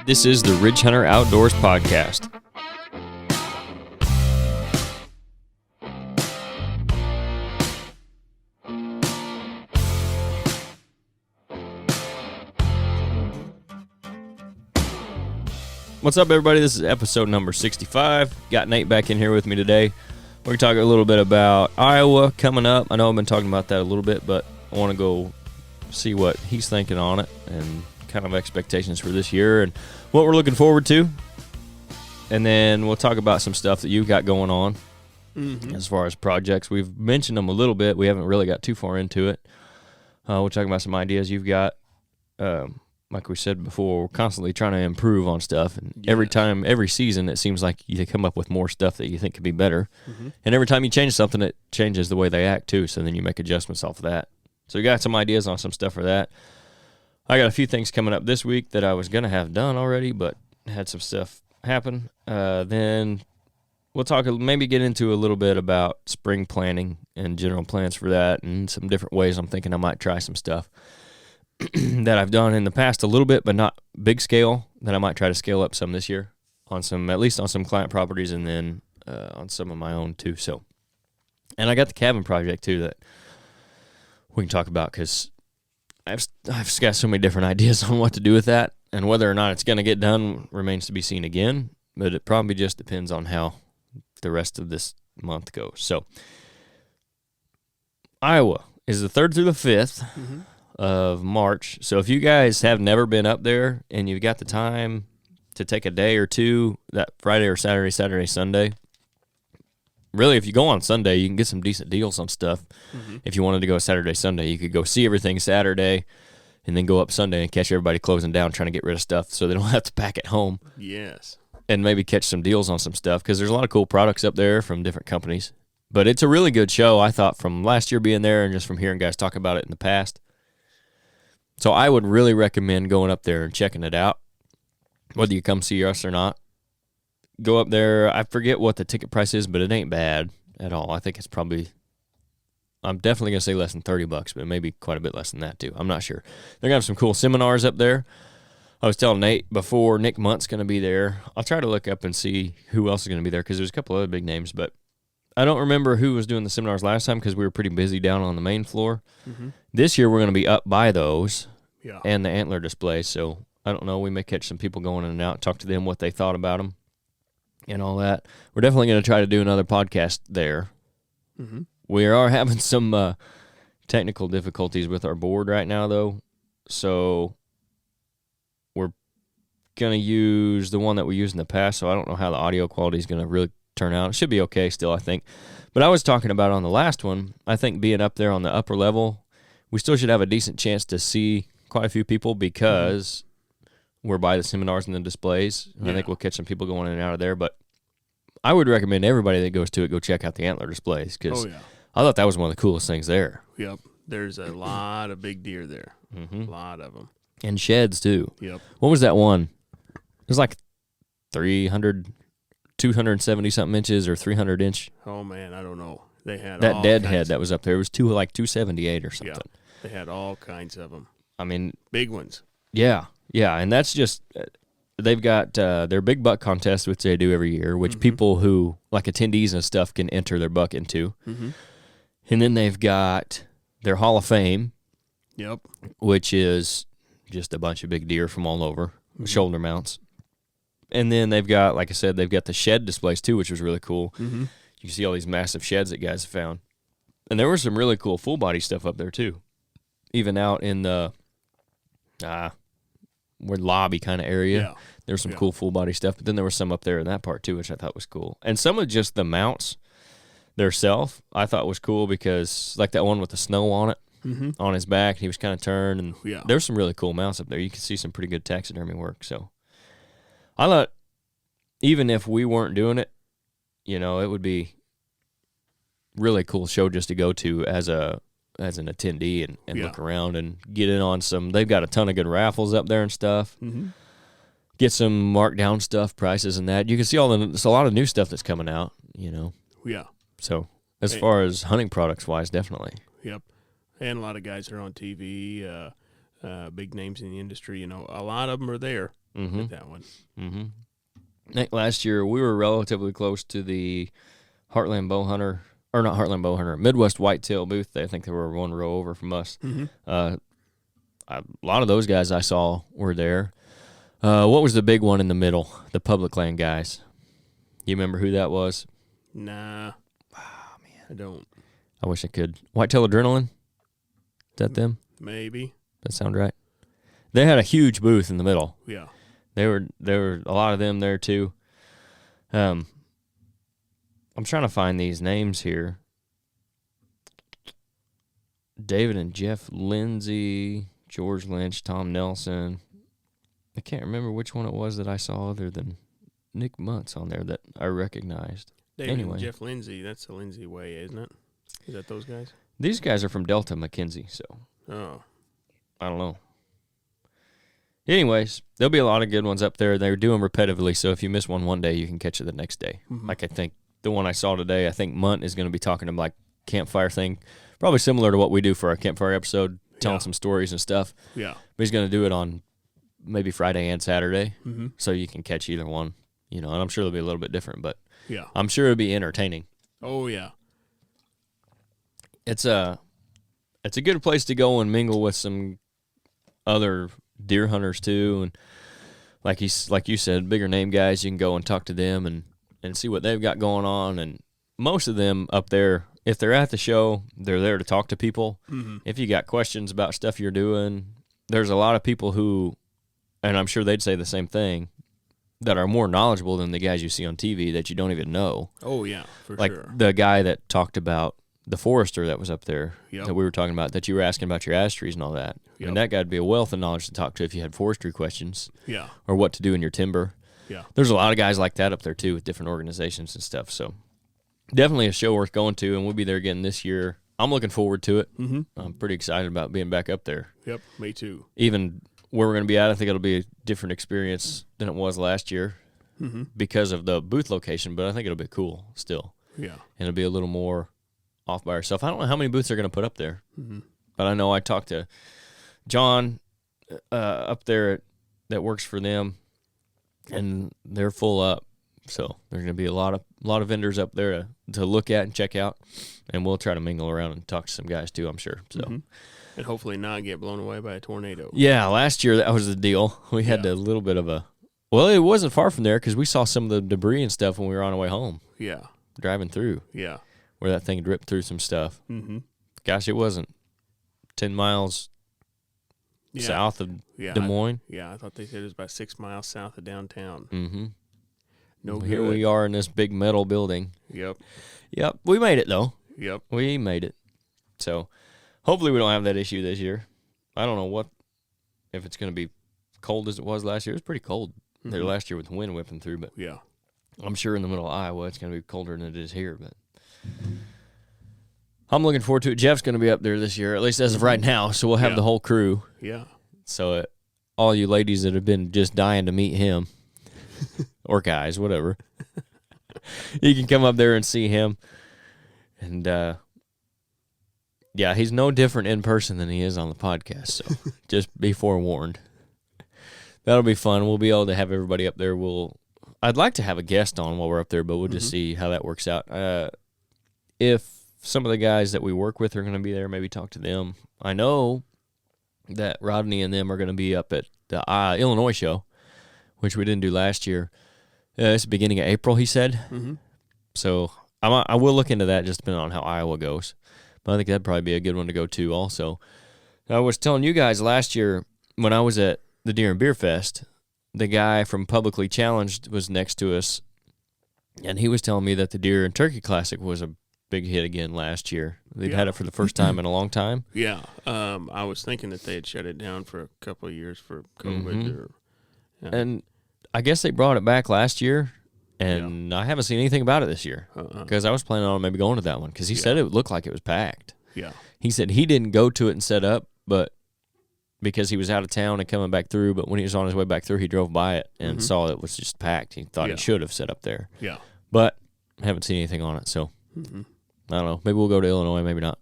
This is the Ridge Hunter Outdoors podcast. What's up, everybody? This is episode number 65. Got Nate back in here with me today. We're going to talk a little bit about Iowa coming up. I know I've been talking about that a little bit, but I want to go see what he's thinking on it and kind of expectations for this year and what we're looking forward to. And then we'll talk about some stuff that you've got going on as far as projects. We've mentioned them a little bit. We haven't really got too far into it. We're talking about some ideas you've got. Like we said before, we're constantly trying to improve on stuff. And every season, it seems like you come up with more stuff that you think could be better. And every time you change something, it changes the way they act too. So then you make adjustments off of that. So we got some ideas on some stuff for that. I got a few things coming up this week that I was going to have done already, but had some stuff happen. Then we'll talk, maybe get into a little bit about spring planning and general plans for that and some different ways I'm thinking I might try some stuff that I've done in the past a little bit, but not big scale, that I might try to scale up some this year on some, at least on some client properties, and then on some of my own too. So, and I got the cabin project too that we can talk about, because I've got so many different ideas on what to do with that, and whether or not it's going to get done remains to be seen again, but it probably just depends on how the rest of this month goes. So, Iowa is the 3rd through the 5th of March. So if you guys have never been up there and you've got the time to take a day or two, that Friday or Saturday, Sunday, really, if you go on Sunday, you can get some decent deals on stuff. If you wanted to go Saturday, Sunday, you could go see everything Saturday and then go up Sunday and catch everybody closing down trying to get rid of stuff so they don't have to pack at home. Yes. And maybe catch some deals on some stuff, because there's a lot of cool products up there from different companies. But it's a really good show, I thought, from last year being there and just from hearing guys talk about it in the past. So I would really recommend going up there and checking it out, whether you come see us or not. Go up there. I forget what the ticket price is, but it ain't bad at all. I think it's probably, I'm definitely going to say less than $30, but maybe quite a bit less than that too. I'm not sure. They're going to have some cool seminars up there. I was telling Nate before, Nick Munt's going to be there. I'll try to look up and see who else is going to be there, because there's a couple other big names, but I don't remember who was doing the seminars last time because we were pretty busy down on the main floor. This year we're going to be up by those and the antler display, so I don't know. We may catch some people going in and out, talk to them what they thought about them and all that. We're definitely going to try to do another podcast there. We are having some technical difficulties with our board right now, though, so we're going to use the one that we used in the past, so I don't know how the audio quality is going to really turn out. It should be okay still, I think. But I was talking about on the last one, I think being up there on the upper level, we still should have a decent chance to see quite a few people, because we're by the seminars and the displays. I think we'll catch some people going in and out of there, but I would recommend everybody that goes to it go check out the antler displays, because I thought that was one of the coolest things there. Yep. There's a lot of big deer there. A lot of them. And sheds, too. Yep. What was that one? It was like 270-something inches or 300-inch. Oh, man, I don't know. They had that all dead kinds head that was up there. It was like 278 or something. Yeah. They had all kinds of them. I mean, big ones. Yeah, and that's just, they've got their big buck contest, which they do every year, which people who, like attendees and stuff, can enter their buck into. And then they've got their Hall of Fame, which is just a bunch of big deer from all over, shoulder mounts. And then they've got, like I said, they've got the shed displays too, which was really cool. You can see all these massive sheds that guys have found. And there was some really cool full-body stuff up there too. Even out in the lobby kind of area, there was some cool full-body stuff. But then there was some up there in that part too, which I thought was cool. And some of just the mounts theirself I thought was cool, because like that one with the snow on it, on his back, he was kind of turned. And there's some really cool mounts up there. You can see some pretty good taxidermy work. So I thought, even if we weren't doing it, it would be really cool show just to go to as an attendee and look around and get in on some. They've got a ton of good raffles up there and stuff. Get some marked down stuff, prices and that. You can see there's a lot of new stuff that's coming out, So as far as hunting products wise, definitely. Yep. And a lot of guys are on TV. big names in the industry. A lot of them are there at that one. Mm-hmm. I think last year we were relatively close to the Heartland Bowhunter, or not Heartland Bowhunter, Midwest Whitetail booth. I think they were one row over from us. Mm-hmm. A lot of those guys I saw were there. What was the big one in the middle? The public land guys. You remember who that was? Nah. Oh, man. I don't. I wish I could. Whitetail Adrenaline? Is that them? Maybe. That sound right? They had a huge booth in the middle. Yeah. There were a lot of them there too. I'm trying to find these names here. David and Jeff Lindsay, George Lynch, Tom Nelson. I can't remember which one it was that I saw other than Nick Muntz on there that I recognized. David and Jeff Lindsay, that's the Lindsay way, isn't it? Is that those guys? These guys are from Delta McKenzie, so I don't know. Anyways, there'll be a lot of good ones up there. They're doing repetitively, so if you miss one day, you can catch it the next day. Mm-hmm. Like I think the one I saw today, I think Munt is going to be talking about like campfire thing, probably similar to what we do for our campfire episode, telling some stories and stuff. Yeah. But he's going to do it on maybe Friday and Saturday, so you can catch either one. And I'm sure it'll be a little bit different, but I'm sure it'll be entertaining. Oh yeah. It's a good place to go and mingle with some other deer hunters too, and like you said, bigger name guys. You can go and talk to them and see what they've got going on. And most of them up there, if they're at the show, they're there to talk to people. Mm-hmm. If you got questions about stuff you're doing, there's a lot of people who, and I'm sure they'd say the same thing, that are more knowledgeable than the guys you see on TV that you don't even know. Oh yeah, for like sure. Like the guy that talked about the forester that was up there that we were talking about, that you were asking about your ash trees and all that. And that guy'd be a wealth of knowledge to talk to if you had forestry questions. Yeah. Or what to do in your timber. Yeah. There's a lot of guys like that up there too with different organizations and stuff. So definitely a show worth going to, and we'll be there again this year. I'm looking forward to it. Mm-hmm. I'm pretty excited about being back up there. Yep, me too. Even where we're going to be at, I think it'll be a different experience than it was last year because of the booth location, but I think it'll be cool still. Yeah. And it'll be a little more off by ourselves. I don't know how many booths they're going to put up there, but I know I talked to John up there that works for them, and they're full up. So there's going to be a lot of vendors up there to look at and check out, and we'll try to mingle around and talk to some guys too, I'm sure. So, and hopefully not get blown away by a tornado. Yeah, last year that was the deal. We had a little bit of a. Well, it wasn't far from there because we saw some of the debris and stuff when we were on our way home. Yeah, driving through. Yeah, where that thing had ripped through some stuff. Mm-hmm. Gosh, it wasn't 10 miles south of Des Moines. I thought they said it was about 6 miles south of downtown. Mm-hmm. No, here we are in this big metal building. Yep. We made it though. Yep, we made it. So hopefully we don't have that issue this year. I don't know if it's going to be cold as it was last year. It was pretty cold there last year with the wind whipping through, but I'm sure in the middle of Iowa it's going to be colder than it is here. But I'm looking forward to it. Jeff's going to be up there this year, at least as of right now. So we'll have the whole crew. Yeah. So all you ladies that have been just dying to meet him, or guys, whatever, you can come up there and see him. And he's no different in person than he is on the podcast. So just be forewarned. That'll be fun. We'll be able to have everybody up there. I'd like to have a guest on while we're up there, but we'll just see how that works out. If some of the guys that we work with are going to be there, maybe talk to them. I know that Rodney and them are going to be up at the Illinois show, which we didn't do last year. It's the beginning of April, he said. Mm-hmm. So I will look into that just depending on how Iowa goes. But I think that'd probably be a good one to go to also. I was telling you guys last year when I was at the Deer and Beer Fest, the guy from Publicly Challenged was next to us, and he was telling me that the Deer and Turkey Classic was a big hit again last year. They'd had it for the first time in a long time. Yeah. I was thinking that they had shut it down for a couple of years for COVID. And I guess they brought it back last year, and I haven't seen anything about it this year because I was planning on maybe going to that one because he said it looked like it was packed. Yeah. He said he didn't go to it and set up, but because he was out of town and coming back through, but when he was on his way back through, he drove by it and saw it was just packed. He thought he should have set up there. Yeah. But I haven't seen anything on it, so I don't know. Maybe we'll go to Illinois, maybe not.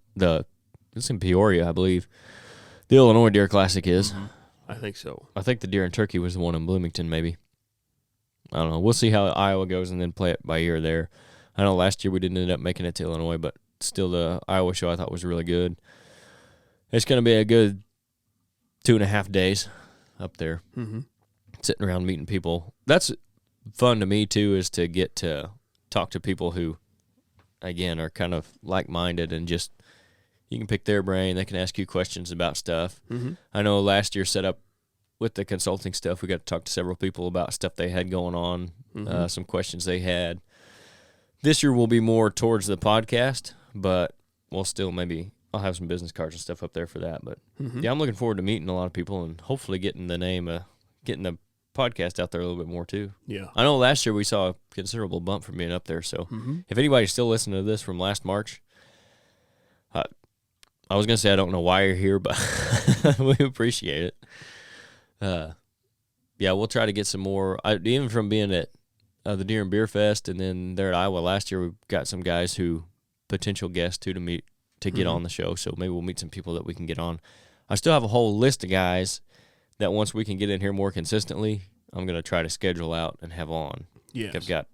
It's in Peoria, I believe. The Illinois Deer Classic is. Mm-hmm. I think so. I think the Deer and Turkey was the one in Bloomington, maybe. I don't know. We'll see how Iowa goes and then play it by ear there. I know last year we didn't end up making it to Illinois, but still the Iowa show I thought was really good. It's going to be a good 2.5 days up there, sitting around meeting people. That's fun to me, too, is to get to talk to people who, again, are kind of like-minded and just you can pick their brain. They can ask you questions about stuff. I know last year set up with the consulting stuff, we got to talk to several people about stuff they had going on, some questions they had. This year will be more towards the podcast, but we'll still maybe I'll have some business cards and stuff up there for that. But, yeah, I'm looking forward to meeting a lot of people and hopefully getting the podcast out there a little bit more, too. Yeah. I know last year we saw a considerable bump from being up there, so if anybody's still listening to this from last March, I was going to say I don't know why you're here, but we appreciate it. Yeah, we'll try to get some more. Even from being at the Deer and Beer Fest and then there at Iowa last year, we got some guys who potential guests too to get on the show. So maybe we'll meet some people that we can get on. I still have a whole list of guys that once we can get in here more consistently, I'm going to try to schedule out and have on. Yes. I've got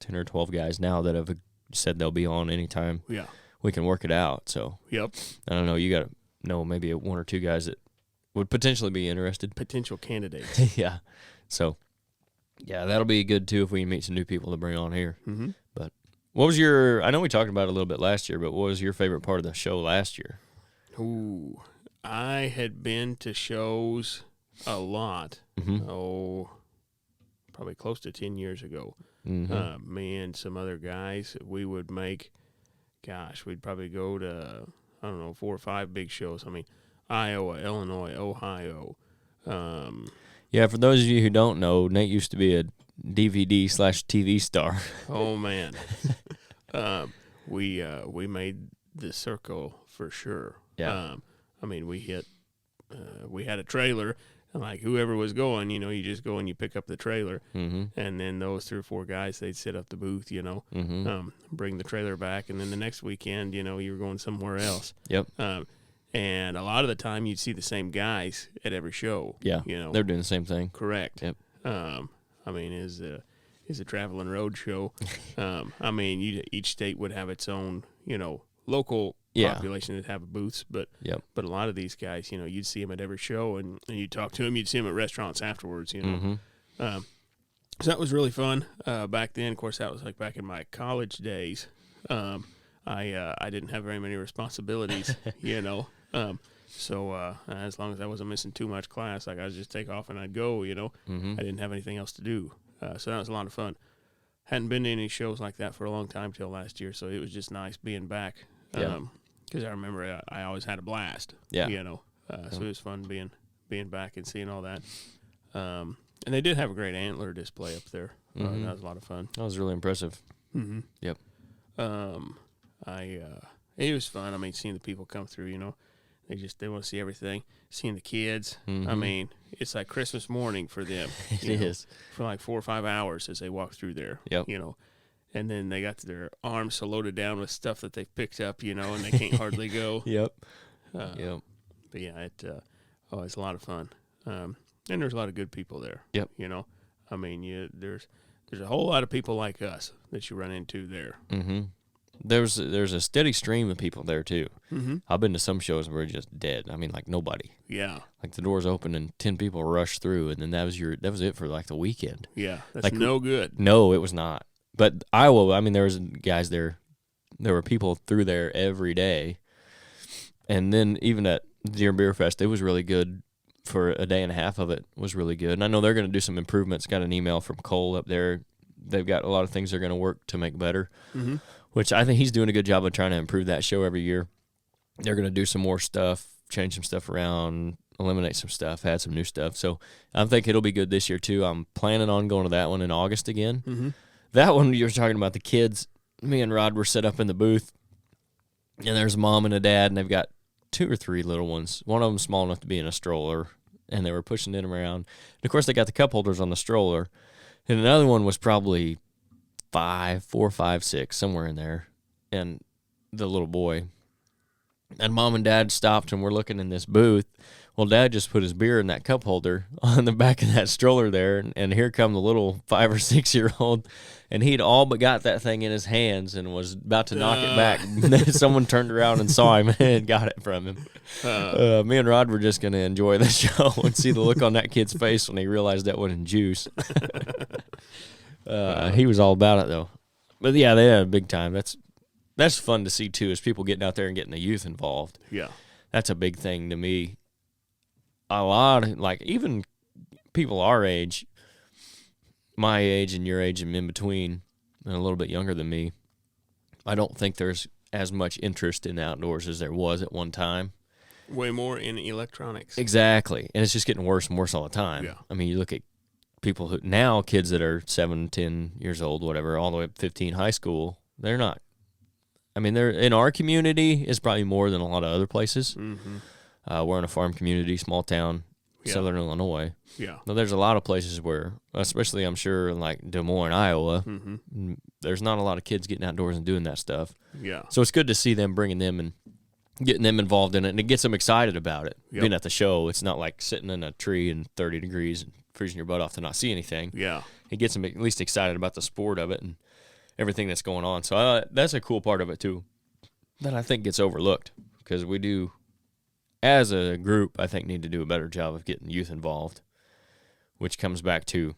10 or 12 guys now that have said they'll be on anytime. Yeah. We can work it out. So Yep. I don't know. You got to know maybe one or two guys that would potentially be interested. Potential candidates. Yeah. So, yeah, that'll be good, too, if we can meet some new people to bring on here. But what was I know we talked about it a little bit last year, but what was your favorite part of the show last year? Ooh, I had been to shows a lot. Probably close to 10 years ago. Me and some other guys, we would make, we'd probably go to, 4 or 5 big shows. I mean, Iowa, Illinois, Ohio. Yeah, for those of you who don't know, Nate used to be a DVD/TV star. Oh, man. We made the circle for sure. Yeah. We had a trailer, and like whoever was going, you just go and you pick up the trailer, and then those 3 or 4 guys, they'd set up the booth, bring the trailer back, and then the next weekend, you were going somewhere else. Yep. And a lot of the time, you'd see the same guys at every show. Yeah, they're doing the same thing. Correct. Yep. Is a traveling road show. Each state would have its own, local population that have booths, but a lot of these guys, you'd see them at every show, and you'd talk to them. You'd see them at restaurants afterwards. So that was really fun. Back then, of course, that was like back in my college days. I didn't have very many responsibilities, So as long as I wasn't missing too much class, like I'd just take off and I'd go. I didn't have anything else to do. So that was a lot of fun. Hadn't been to any shows like that for a long time till last year, so it was just nice being back. Because I remember I always had a blast. Yeah. So it was fun being back and seeing all that. And they did have a great antler display up there. That was a lot of fun. That was really impressive. Yep. It was fun. Seeing the people come through, they want to see everything. Seeing the kids. It's like Christmas morning for them. It is. For like 4 or 5 hours as they walk through there. Yep. And then they got their arms so loaded down with stuff that they've picked up, and they can't hardly go. Yep. But yeah, it's a lot of fun. And there's a lot of good people there. Yep. There's a whole lot of people like us that you run into there. There's a steady stream of people there too. I've been to some shows where we're just dead. Like nobody. Yeah. Like the doors open and 10 people rush through, and then that was it for like the weekend. Yeah, that's like, no good. No, it was not. But Iowa, there was guys there. There were people through there every day, and then even at Deer and Beer Fest, it was really good. For a day and a half of it was really good, and I know they're going to do some improvements. Got an email from Cole up there. They've got a lot of things they're going to work to make better. Which I think he's doing a good job of trying to improve that show every year. They're going to do some more stuff, change some stuff around, eliminate some stuff, add some new stuff. So I think it'll be good this year, too. I'm planning on going to that one in August again. That one, you were talking about the kids. Me and Rod were set up in the booth, and there's a mom and a dad, and they've got 2 or 3 little ones. One of them small enough to be in a stroller, and they were pushing it around. And, of course, they got the cup holders on the stroller, and another one was probably 4, 5, 6, somewhere in there. And the little boy, And Mom and Dad stopped and we're looking in this booth. Well, Dad just put his beer in that cup holder on the back of that stroller there, and here come the little 5 or 6 year old, and he'd all but got that thing in his hands and was about to knock it back. Then someone turned around and saw him and got it from him. Me and Rod were just going to enjoy the show and see the look on that kid's face when he realized that wasn't juice. He was all about it though. But yeah, they had a big time. That's fun to see too, is people getting out there and getting the youth involved. Yeah, that's a big thing to me. A lot of, like, even people our age, my age and your age and in between, and a little bit younger than me, I don't think there's as much interest in outdoors as there was at one time. Way more in electronics. Exactly. And it's just getting worse and worse all the time. Yeah. I mean, you look at people who, now kids that are 7, 10 years old, whatever, all the way up to 15, high school, they're not. I mean, they're in our community is probably more than a lot of other places. Mm-hmm. We're in a farm community, small town, southern Illinois. Yeah. Now, there's a lot of places where, especially I'm sure in like Des Moines, Iowa, there's not a lot of kids getting outdoors and doing that stuff. Yeah. So it's good to see them bringing them and getting them involved in it, and it gets them excited about it. Yep. Being at the show, it's not like sitting in a tree in 30 degrees and freezing your butt off to not see anything. Yeah. It gets them at least excited about the sport of it and everything that's going on. So that's a cool part of it too that I think gets overlooked, because we do, as a group, I think need to do a better job of getting youth involved, which comes back to,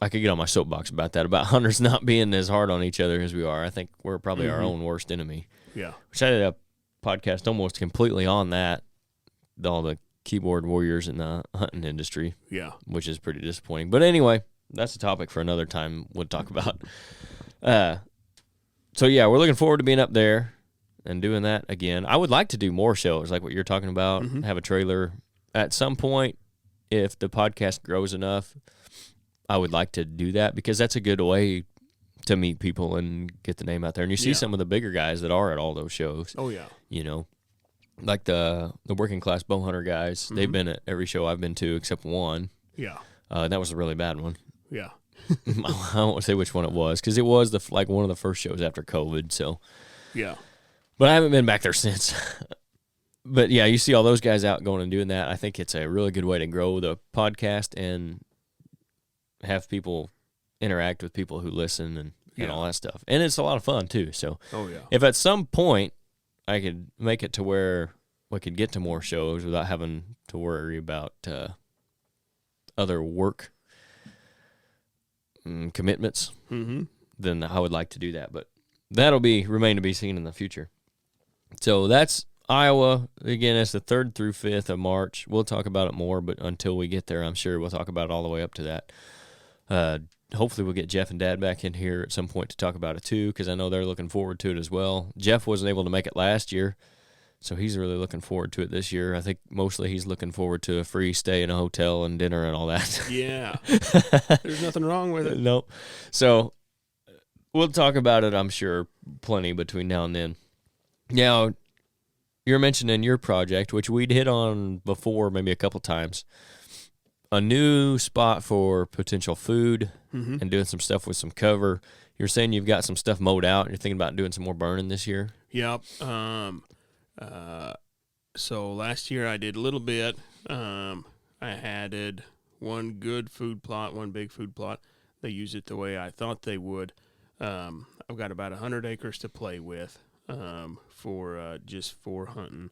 I could get on my soapbox about that, about hunters not being as hard on each other as we are. I think we're probably our own worst enemy. Yeah. Which I did a podcast almost completely on that, all the keyboard warriors in the hunting industry. Yeah. Which is pretty disappointing. But anyway, that's a topic for another time we'll talk about. So yeah, we're looking forward to being up there and doing that again. I would like to do more shows like what you're talking about, have a trailer. At some point, if the podcast grows enough, I would like to do that, because that's a good way to meet people and get the name out there. And you see some of the bigger guys that are at all those shows. Oh, yeah. You know, like the working class bow hunter guys. They've been at every show I've been to except one. Yeah. That was a really bad one. Yeah. I won't say which one it was, because it was like one of the first shows after COVID. So yeah, but I haven't been back there since. But yeah, you see all those guys out going and doing that. I think it's a really good way to grow the podcast and have people interact with people who listen and all that stuff. And it's a lot of fun too. So if at some point I could make it to where we could get to more shows without having to worry about other work commitments, then I would like to do that. But that'll remain to be seen in the future. So that's Iowa. Again, it's the 3rd through 5th of March. We'll talk about it more, but until we get there, I'm sure we'll talk about it all the way up to that. Hopefully we'll get Jeff and Dad back in here at some point to talk about it too, because I know they're looking forward to it as well. Jeff wasn't able to make it last year, so he's really looking forward to it this year. I think mostly he's looking forward to a free stay in a hotel and dinner and all that. Yeah. There's nothing wrong with it. Nope. So we'll talk about it, I'm sure, plenty between now and then. Now, you're mentioning your project, which we'd hit on before maybe a couple times, a new spot for potential food and doing some stuff with some cover. You're saying you've got some stuff mowed out and you're thinking about doing some more burning this year? Yep. So last year I did a little bit. I added one good food plot, one big food plot. They used it the way I thought they would. I've got about 100 acres to play with for hunting,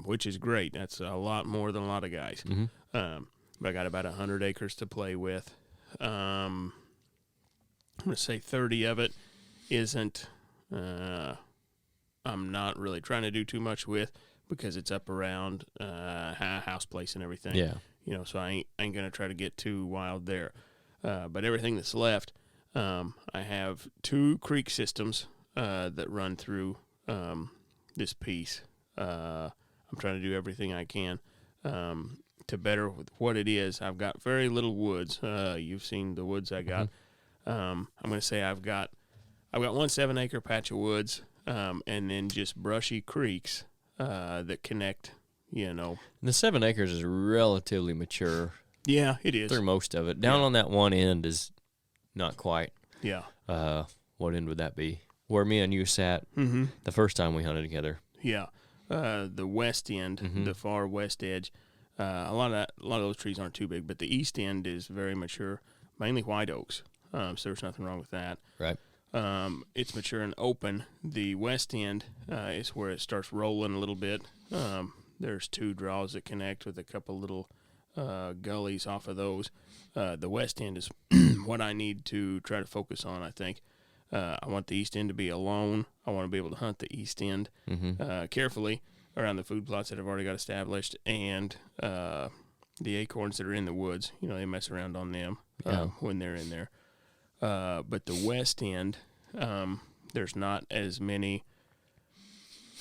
which is great. That's a lot more than a lot of guys. But I got about 100 acres to play with. I'm going to say 30 of it isn't, I'm not really trying to do too much with, because it's up around house place and everything. Yeah. You know, so I ain't going to try to get too wild there. But everything that's left, I have 2 creek systems that run through this piece. I'm trying to do everything I can to better what it is. I've got very little woods. You've seen the woods I got. I'm going to say I've got 1 7-acre patch of woods, and then just brushy creeks that connect, you know. The 7 acres is relatively mature. Yeah, it is. Through most of it. Down on that one end is not quite. Yeah. What end would that be? Where me and you sat the first time we hunted together. Yeah. The west end, the far west edge, a lot of those trees aren't too big, but the east end is very mature, mainly white oaks. So there's nothing wrong with that. Right. It's mature and open. The west end is where it starts rolling a little bit. There's 2 draws that connect with a couple little gullies off of those. The west end is what I need to try to focus on, I think. I want the east end to be alone. I want to be able to hunt the east end carefully around the food plots that I've already got established, and the acorns that are in the woods. They mess around on them when they're in there. But the west end, there's not as many.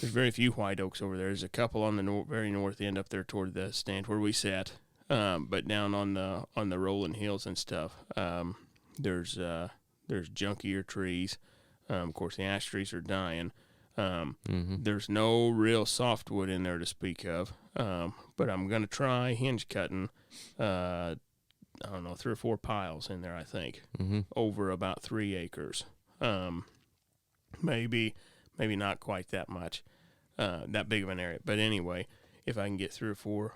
There's very few white oaks over there. There's a couple on the very north end up there toward the stand where we sat. But down on the rolling hills and stuff, there's junkier trees. Of course, the ash trees are dying. There's no real softwood in there to speak of. But I'm going to try hinge cutting, I don't know, 3 or 4 piles in there, I think, over about 3 acres. Maybe not quite that much, that big of an area. But anyway, if I can get 3 or 4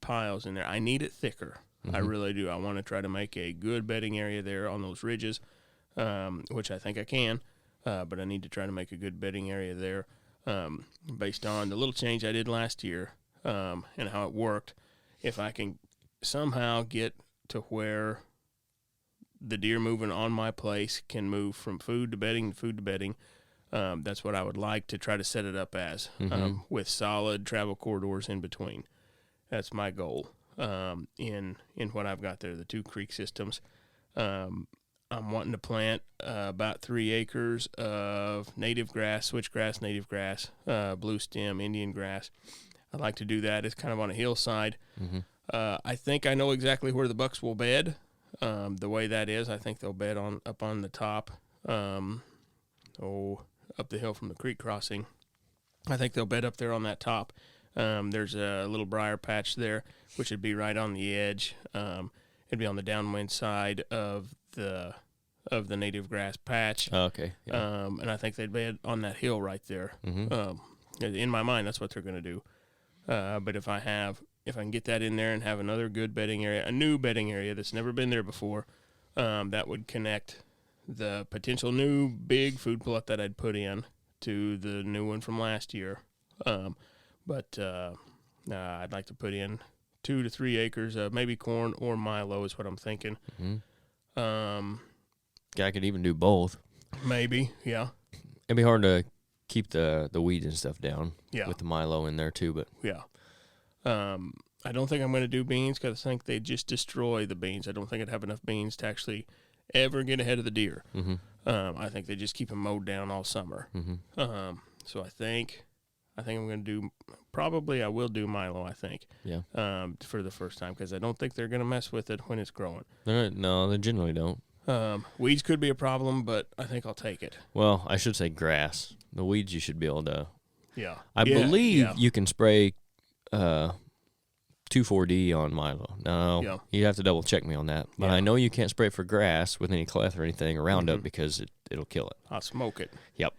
piles in there, I need it thicker. I really do. I want to try to make a good bedding area there on those ridges, which I think I can. But I need to try to make a good bedding area there based on the little change I did last year and how it worked. If I can somehow get to where the deer moving on my place can move from food to bedding, that's what I would like to try to set it up as, with solid travel corridors in between. That's my goal in what I've got there, the 2 creek systems. I'm wanting to plant about 3 acres of native grass, switchgrass, native grass, blue stem, Indian grass. I'd like to do that. It's kind of on a hillside. I think I know exactly where the bucks will bed. The way that is, I think they'll bed up on the top, up the hill from the creek crossing. I think they'll bed up there on that top. There's a little briar patch there, which would be right on the edge. It'd be on the downwind side of the native grass patch. Oh, okay. Yeah. And I think they'd bed on that hill right there. In my mind, that's what they're going to do. But if I can get that in there and have another good bedding area, a new bedding area that's never been there before, that would connect the potential new big food plot that I'd put in to the new one from last year. But I'd like to put in 2 to 3 acres of maybe corn or milo is what I'm thinking. I could even do both. Maybe, yeah. It'd be hard to keep the weeds and stuff down with the milo in there too, but yeah. I don't think I'm going to do beans because I think they just destroy the beans. I don't think I'd have enough beans to actually ever get ahead of the deer. I think they just keep them mowed down all summer. So I think I'm going to do, probably I will do milo, I think, for the first time, because I don't think they're going to mess with it when it's growing. No, they generally don't. Weeds could be a problem, but I think I'll take it. Well, I should say grass. The weeds you should be able to. Yeah. I believe you can spray 2,4-D on milo. No, you have to double check me on that. But I know you can't spray it for grass with any cleth or anything or Roundup because it'll kill it. I'll smoke it. Yep.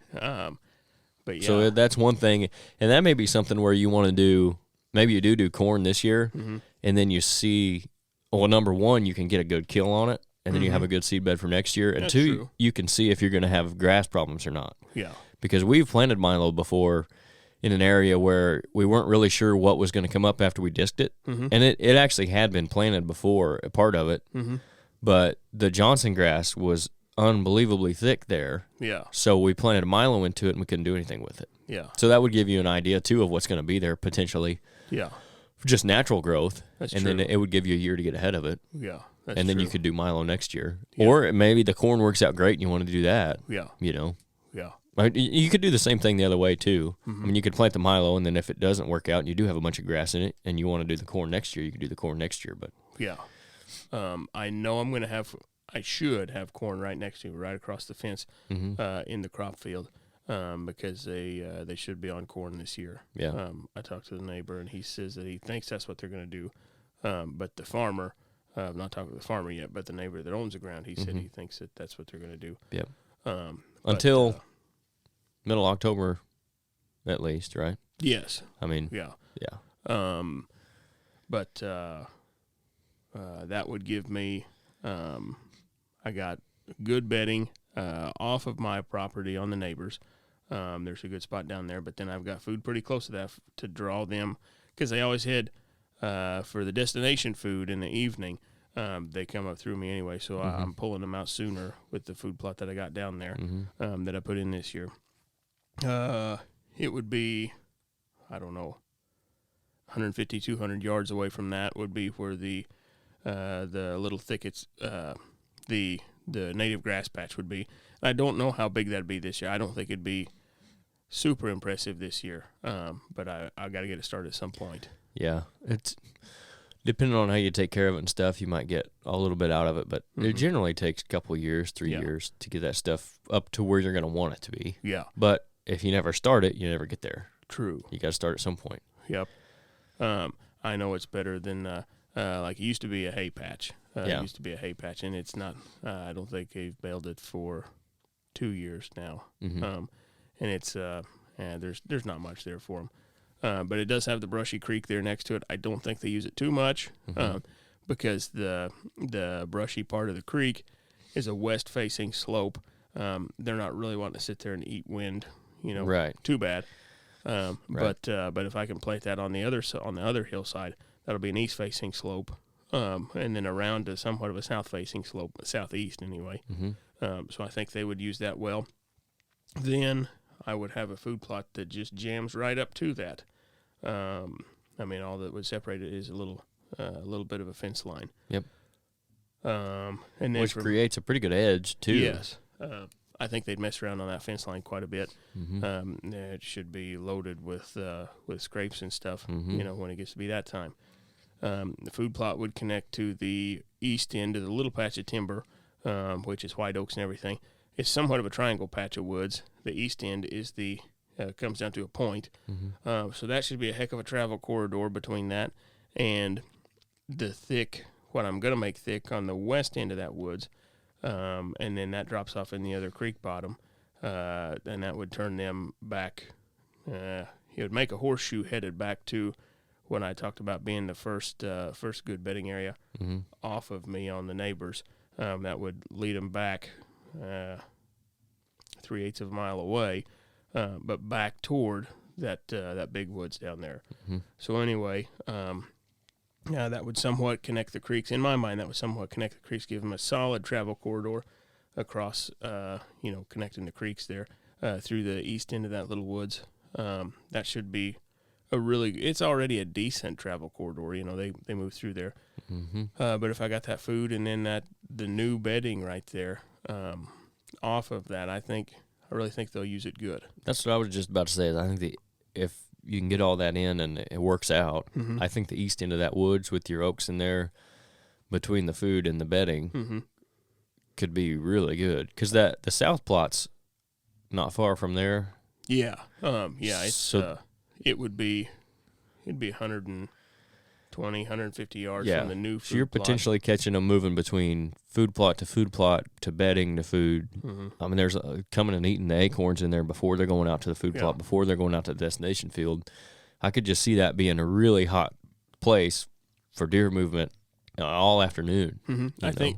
But yeah. So that's one thing, and that may be something where you want to do. Maybe you do corn this year, and then you see. Well, number one, you can get a good kill on it. And then you have a good seed bed for next year. And That's 2, true. You can see if you're going to have grass problems or not. Yeah. Because we've planted milo before in an area where we weren't really sure what was going to come up after we disked it. And it actually had been planted before, a part of it. But the Johnson grass was unbelievably thick there. Yeah. So we planted milo into it and we couldn't do anything with it. Yeah. So that would give you an idea, too, of what's going to be there potentially. Yeah. For just natural growth. That's and true. then it would give you a year to get ahead of it. Yeah. And then you could do milo next year. Yeah. Or maybe the corn works out great and you want to do that. Yeah. You know? Yeah. You could do the same thing the other way, too. I mean, you could plant the milo, and then if it doesn't work out and you do have a bunch of grass in it and you want to do the corn next year, you could do the corn next year. But yeah. I know I'm going to have – I should have corn right next to me, right across the fence in the crop field because they should be on corn this year. Yeah. I talked to the neighbor, and he says that he thinks that's what they're going to do. But the farmer – I'm not talking to the farmer yet, but the neighbor that owns the ground, he said he thinks that that's what they're going to do. Yep. Until middle October, at least, right? Yes. I mean, yeah. But that would give me, I got good bedding off of my property on the neighbors. There's a good spot down there, but then I've got food pretty close to that to draw them, because they always had for the destination food in the evening. They come up through me anyway, so I'm pulling them out sooner with the food plot that I got down there that I put in this year. It would be, I don't know, 150, 200 yards away from that would be where the little thickets, the native grass patch would be. I don't know how big that'd be this year. I don't think it'd be super impressive this year, but I got to get it started at some point. Yeah, it's depending on how you take care of it and stuff, you might get a little bit out of it, but it generally takes a couple of years, 3 years to get that stuff up to where you're going to want it to be. Yeah. But if you never start it, you never get there. True. You got to start at some point. Yep. I know it's better than like it used to be a hay patch. It used to be a hay patch, and it's not. I don't think they've baled it for 2 years now. And it's there's not much there for them. But it does have the brushy creek there next to it. I don't think they use it too much because the brushy part of the creek is a west-facing slope. They're not really wanting to sit there and eat wind, too bad. But if I can plate that on the other hillside, that'll be an east-facing slope, and then around to somewhat of a south-facing slope, southeast anyway. So I think they would use that well. Then I would have a food plot that just jams right up to that. I mean, all that would separate it is a little bit of a fence line. Yep. And then which creates a pretty good edge too. Yes. I think they'd mess around on that fence line quite a bit. It should be loaded with scrapes and stuff. When it gets to be that time. The food plot would connect to the east end of the little patch of timber, which is white oaks and everything. It's somewhat of a triangle patch of woods. The east end is comes down to a point. So that should be a heck of a travel corridor between that and the what I'm going to make thick on the west end of that woods. And then that drops off in the other creek bottom. And that would turn them back. It would make a horseshoe headed back to when I talked about being the first good bedding area off of me on the neighbors. That would lead them back 3/8 of a mile away, but back toward that big woods down there. So anyway, that would somewhat connect the creeks. In my mind, that would somewhat connect the creeks, give them a solid travel corridor across, connecting the creeks there through the east end of that little woods. That should be it's already a decent travel corridor. They move through there. But if I got that food and then the new bedding right there off of that, I really think they'll use it good. That's what I was just about to say. I think if you can get all that in and it works out, I think the east end of that woods with your oaks in there between the food and the bedding could be really good. Because the south plot's not far from there. Yeah. It'd be 120, 150 yards from the new food so you're plot. Potentially catching them moving between food plot to bedding to food. I mean, there's coming and eating the acorns in there before they're going out to the food plot, before they're going out to the destination field. I could just see that being a really hot place for deer movement all afternoon. I think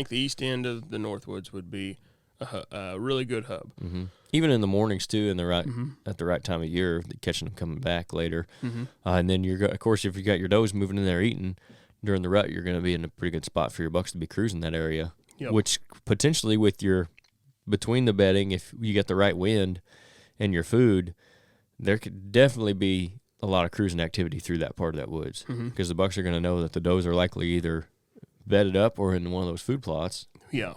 the east end of the Northwoods would be a really good hub. Even in the mornings too, at the right time of year, catching them coming back later. And then of course, if you got your does moving in there eating during the rut, you're going to be in a pretty good spot for your bucks to be cruising that area. Which potentially between the bedding, if you get the right wind and your food, there could definitely be a lot of cruising activity through that part of that woods because the bucks are going to know that the does are likely either bedded up or in one of those food plots.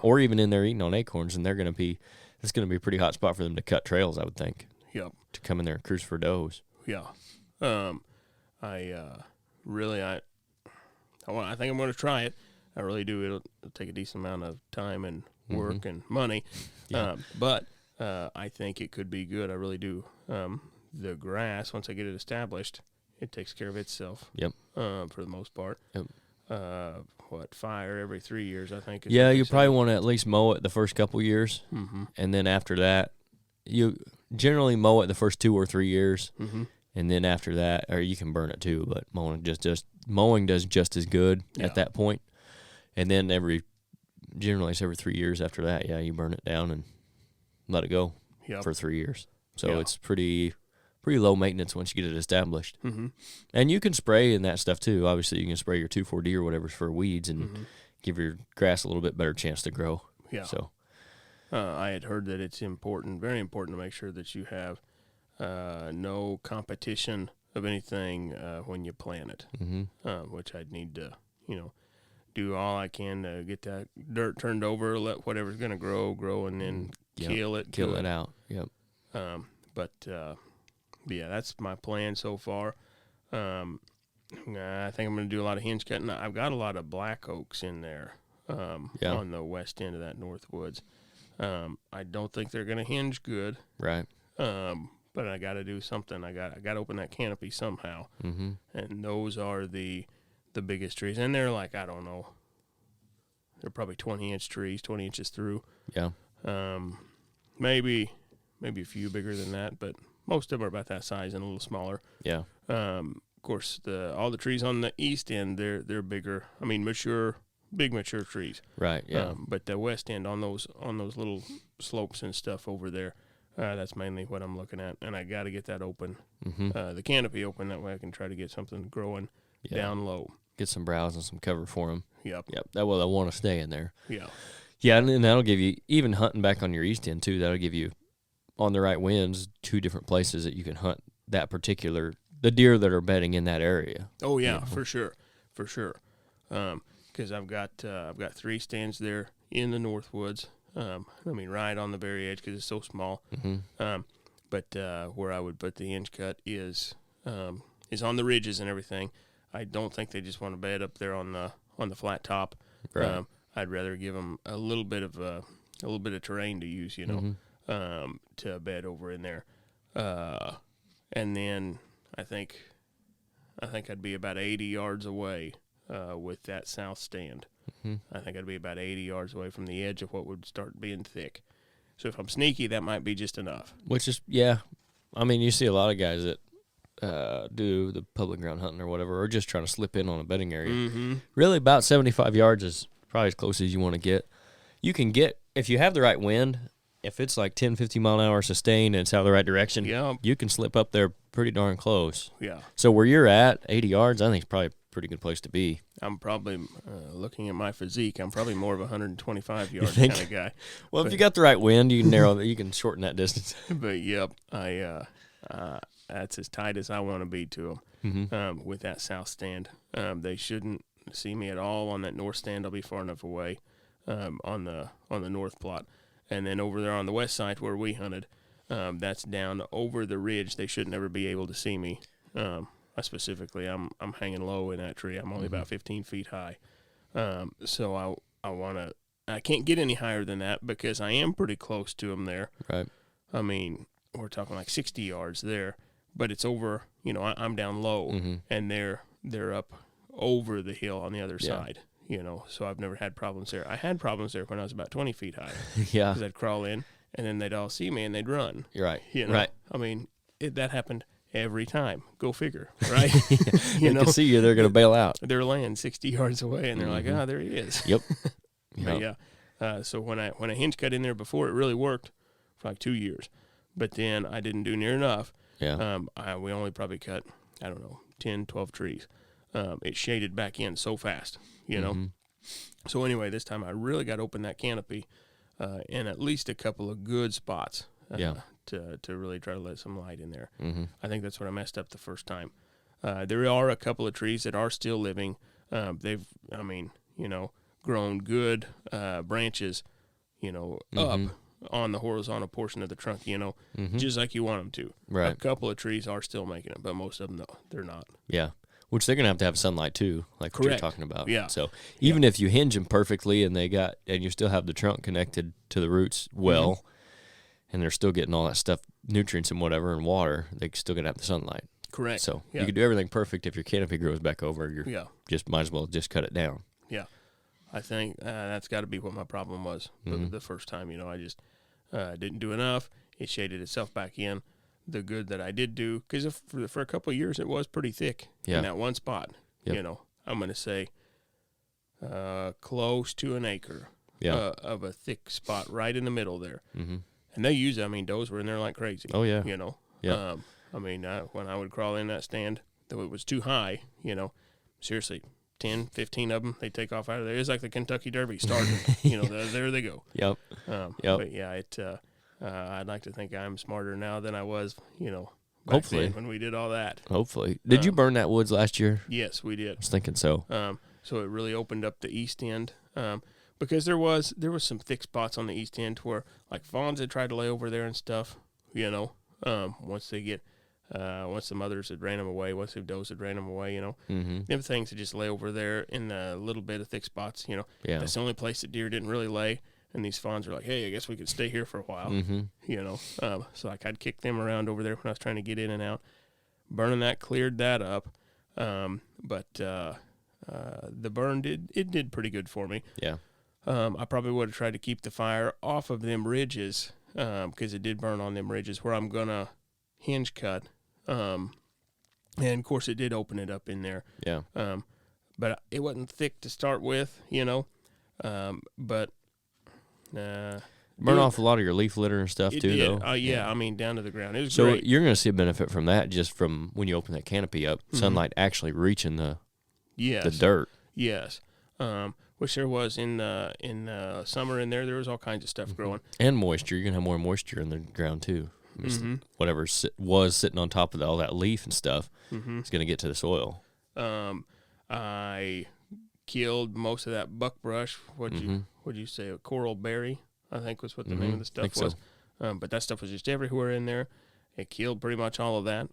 Or even in there eating on acorns, and it's going to be a pretty hot spot for them to cut trails, I would think. To come in there and cruise for does. I think I'm going to try it. I really do. It'll take a decent amount of time and work and money. But I think it could be good. I really do. The grass, once I get it established, it takes care of itself. For the most part. Fire every 3 years, I think. You probably want to at least mow it the first couple years, and then after that, you generally mow it the first 2 or 3 years, mm-hmm. and then after that, or you can burn it too. But mowing does just as good at that point. And then generally it's every 3 years after that. Yeah, you burn it down and let it go for 3 years. So it's pretty low maintenance once you get it established. Mm-hmm. And you can spray in that stuff too. Obviously, you can spray your 2,4-D or whatever for weeds and give your grass a little bit better chance to grow. Yeah. So I had heard that it's important, very important, to make sure that you have no competition of anything when you plant it, which I'd need to, do all I can to get that dirt turned over, let whatever's going to grow, and then kill it out. Yep. But that's my plan so far. I think I'm going to do a lot of hinge cutting. I've got a lot of black oaks in there on the west end of that north woods. I don't think they're going to hinge good. Right. But I got to do something. I got to open that canopy somehow. Mm-hmm. And those are the biggest trees. And they're like, I don't know, they're probably 20-inch trees, 20 inches through. Yeah. Maybe a few bigger than that, but most of them are about that size and a little smaller. Yeah. Of course, all the trees on the east end, they're bigger. I mean, big mature trees. Right. Yeah. But the west end on those little slopes and stuff over there, that's mainly what I'm looking at, and I got to get that open, the canopy open. That way I can try to get something growing down low. Get some browse and some cover for them. Yep. That way they'll want to stay in there. Yeah. Yeah, and that'll give you, even hunting back on your east end too, that'll give you, on the right winds, 2 different places that you can hunt the deer that are bedding in that area. Oh yeah, for sure. Because I've got 3 stands there in the north woods. Right on the very edge because it's so small. Mm-hmm. But where I would put the hinge cut is on the ridges and everything. I don't think they just want to bed up there on the flat top. Right. I'd rather give them a little bit of terrain to use, to bed over in there. And then I think I'd be about 80 yards away with that south stand. Mm-hmm. I think I'd be about 80 yards away from the edge of what would start being thick. So if I'm sneaky, that might be just enough. Which is, you see a lot of guys that do the public ground hunting or whatever, or just trying to slip in on a bedding area. Mm-hmm. Really, about 75 yards is probably as close as you want to get. You can get, if you have the right wind, if it's like 10, 15 mile an hour sustained and it's out of the right direction, you can slip up there pretty darn close. Yeah. So where you're at, 80 yards, I think is probably a pretty good place to be. I'm probably, looking at my physique, I'm probably more of a 125-yard kind of guy. Well, if you got the right wind, you can you can shorten that distance. But, yep, that's as tight as I want to be to them with that south stand. They shouldn't see me at all on that north stand. I'll be far enough away on the north plot. And then over there on the west side where we hunted, that's down over the ridge. They should never be able to see me. Specifically, I'm hanging low in that tree. I'm only about 15 feet high. So I can't get any higher than that because I am pretty close to them there. Right. I mean, we're talking like 60 yards there, but it's over, I'm down low and they're up over the hill on the other side, so I've never had problems there. I had problems there when I was about 20 feet high. Yeah. Because I'd crawl in and then they'd all see me and they'd run. You're right. Right. I mean, that happened every time. Go figure, right? They can see you, they're going to bail out. They're laying 60 yards away and they're like, there he is. Yep. But yeah. So when I hinge cut in there before, it really worked for like 2 years. But then I didn't do near enough. Yeah. We only probably cut, 10, 12 trees. It shaded back in so fast, So anyway, this time I really got to open that canopy in at least a couple of good spots to really try to let some light in there. Mm-hmm. I think that's what I messed up the first time. There are a couple of trees that are still living. They've, grown good branches, up on the horizontal portion of the trunk, just like you want them to. Right. A couple of trees are still making it, but most of them, no, they're not. Yeah. Which they're going to have sunlight too, like what you're talking about. Yeah. So even if you hinge them perfectly and you still have the trunk connected to the roots well, and they're still getting all that stuff, nutrients and whatever, and water, they're still going to have the sunlight. Correct. So you can do everything perfect. If your canopy grows back over, you just might as well just cut it down. Yeah. I think that's got to be what my problem was the first time. I just didn't do enough. it shaded itself back in. The good that I did do, because for a couple of years it was pretty thick in that one spot. Yep. You know, I'm going to say close to an acre of a thick spot right in the middle there. Mm-hmm. And they use it. I mean, does were in there like crazy. Oh, yeah. You know. Yeah. I mean, when I would crawl in that stand, though it was too high, you know, seriously, 10, 15 of them, they take off out of there. It's like the Kentucky Derby starting. You know, there they go. Yep. But, yeah, I'd like to think I'm smarter now than I was, you know, back then when we did all that. Hopefully. Did you burn that woods last year? Yes, we did. I was thinking so. So it really opened up the east end because there was some thick spots on the east end where, like, fawns had tried to lay over there and stuff, you know, once the mothers had ran them away, once the does had ran them away, you know. Mm-hmm. Them things that just lay over there in a little bit of thick spots, you know. Yeah. That's the only place that deer didn't really lay. And these fawns are like, hey, I guess we could stay here for a while, you know. So, like, I'd kick them around over there when I was trying to get in and out. Burning that cleared that up. But the burn did pretty good for me. Yeah. I probably would have tried to keep the fire off of them ridges because it did burn on them ridges where I'm going to hinge cut. And, of course, it did open it up in there. Yeah. But it wasn't thick to start with, you know. But... burn off a lot of your leaf litter and stuff too, did. though. Yeah, I mean, down to the ground. It was so great. You're going to see a benefit from that just from when you open that canopy up, sunlight actually reaching the dirt. Yes, which there was in summer in there. There was all kinds of stuff growing. And moisture. You're going to have more moisture in the ground too. Whatever was sitting on top of all that leaf and stuff is going to get to the soil. I killed most of that buckbrush. What'd you say? A coral berry, I think was what the name of the stuff was. So. But that stuff was just everywhere in there. It killed pretty much all of that,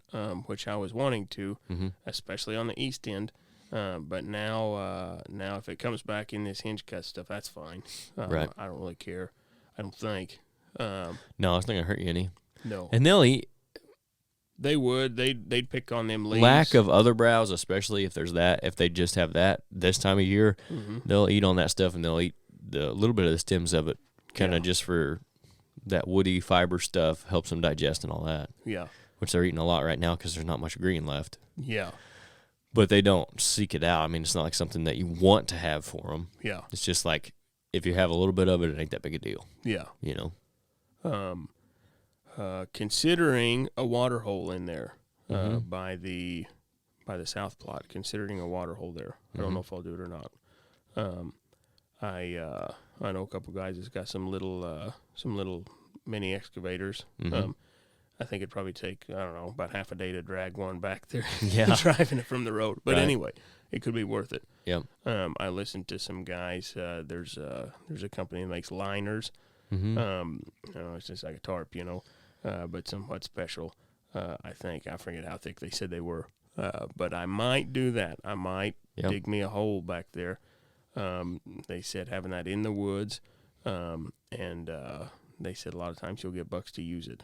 which I was wanting to, especially on the east end. But now if it comes back in this hinge cut stuff, that's fine. Right. I don't really care. I don't think. No, it's not gonna hurt you any. No. And they'll eat. They would. They'd pick on them leaves. Lack of other browse, especially if there's that. If they just have that this time of year, they'll eat on that stuff, and they'll eat the little bit of the stems of it, kind of just for that woody fiber stuff, helps them digest and all that. Yeah. Which they're eating a lot right now because there's not much green left. Yeah. But they don't seek it out. I mean, it's not like something that you want to have for them. Yeah. It's just like if you have a little bit of it, it ain't that big a deal. Yeah. You know. Considering a water hole in there by the south plot, considering a water hole there, I don't know if I'll do it or not. I know a couple guys that's got some little mini excavators. I think it'd probably take, I don't know, about half a day to drag one back there, driving it from the road. But anyway, it could be worth it. Yep. I listened to some guys. There's a company that makes liners. It's just like a tarp, you know, but somewhat special. I think I forget how thick they said they were, but I might do that. I might dig me a hole back there. They said having that in the woods, and they said a lot of times you'll get bucks to use it.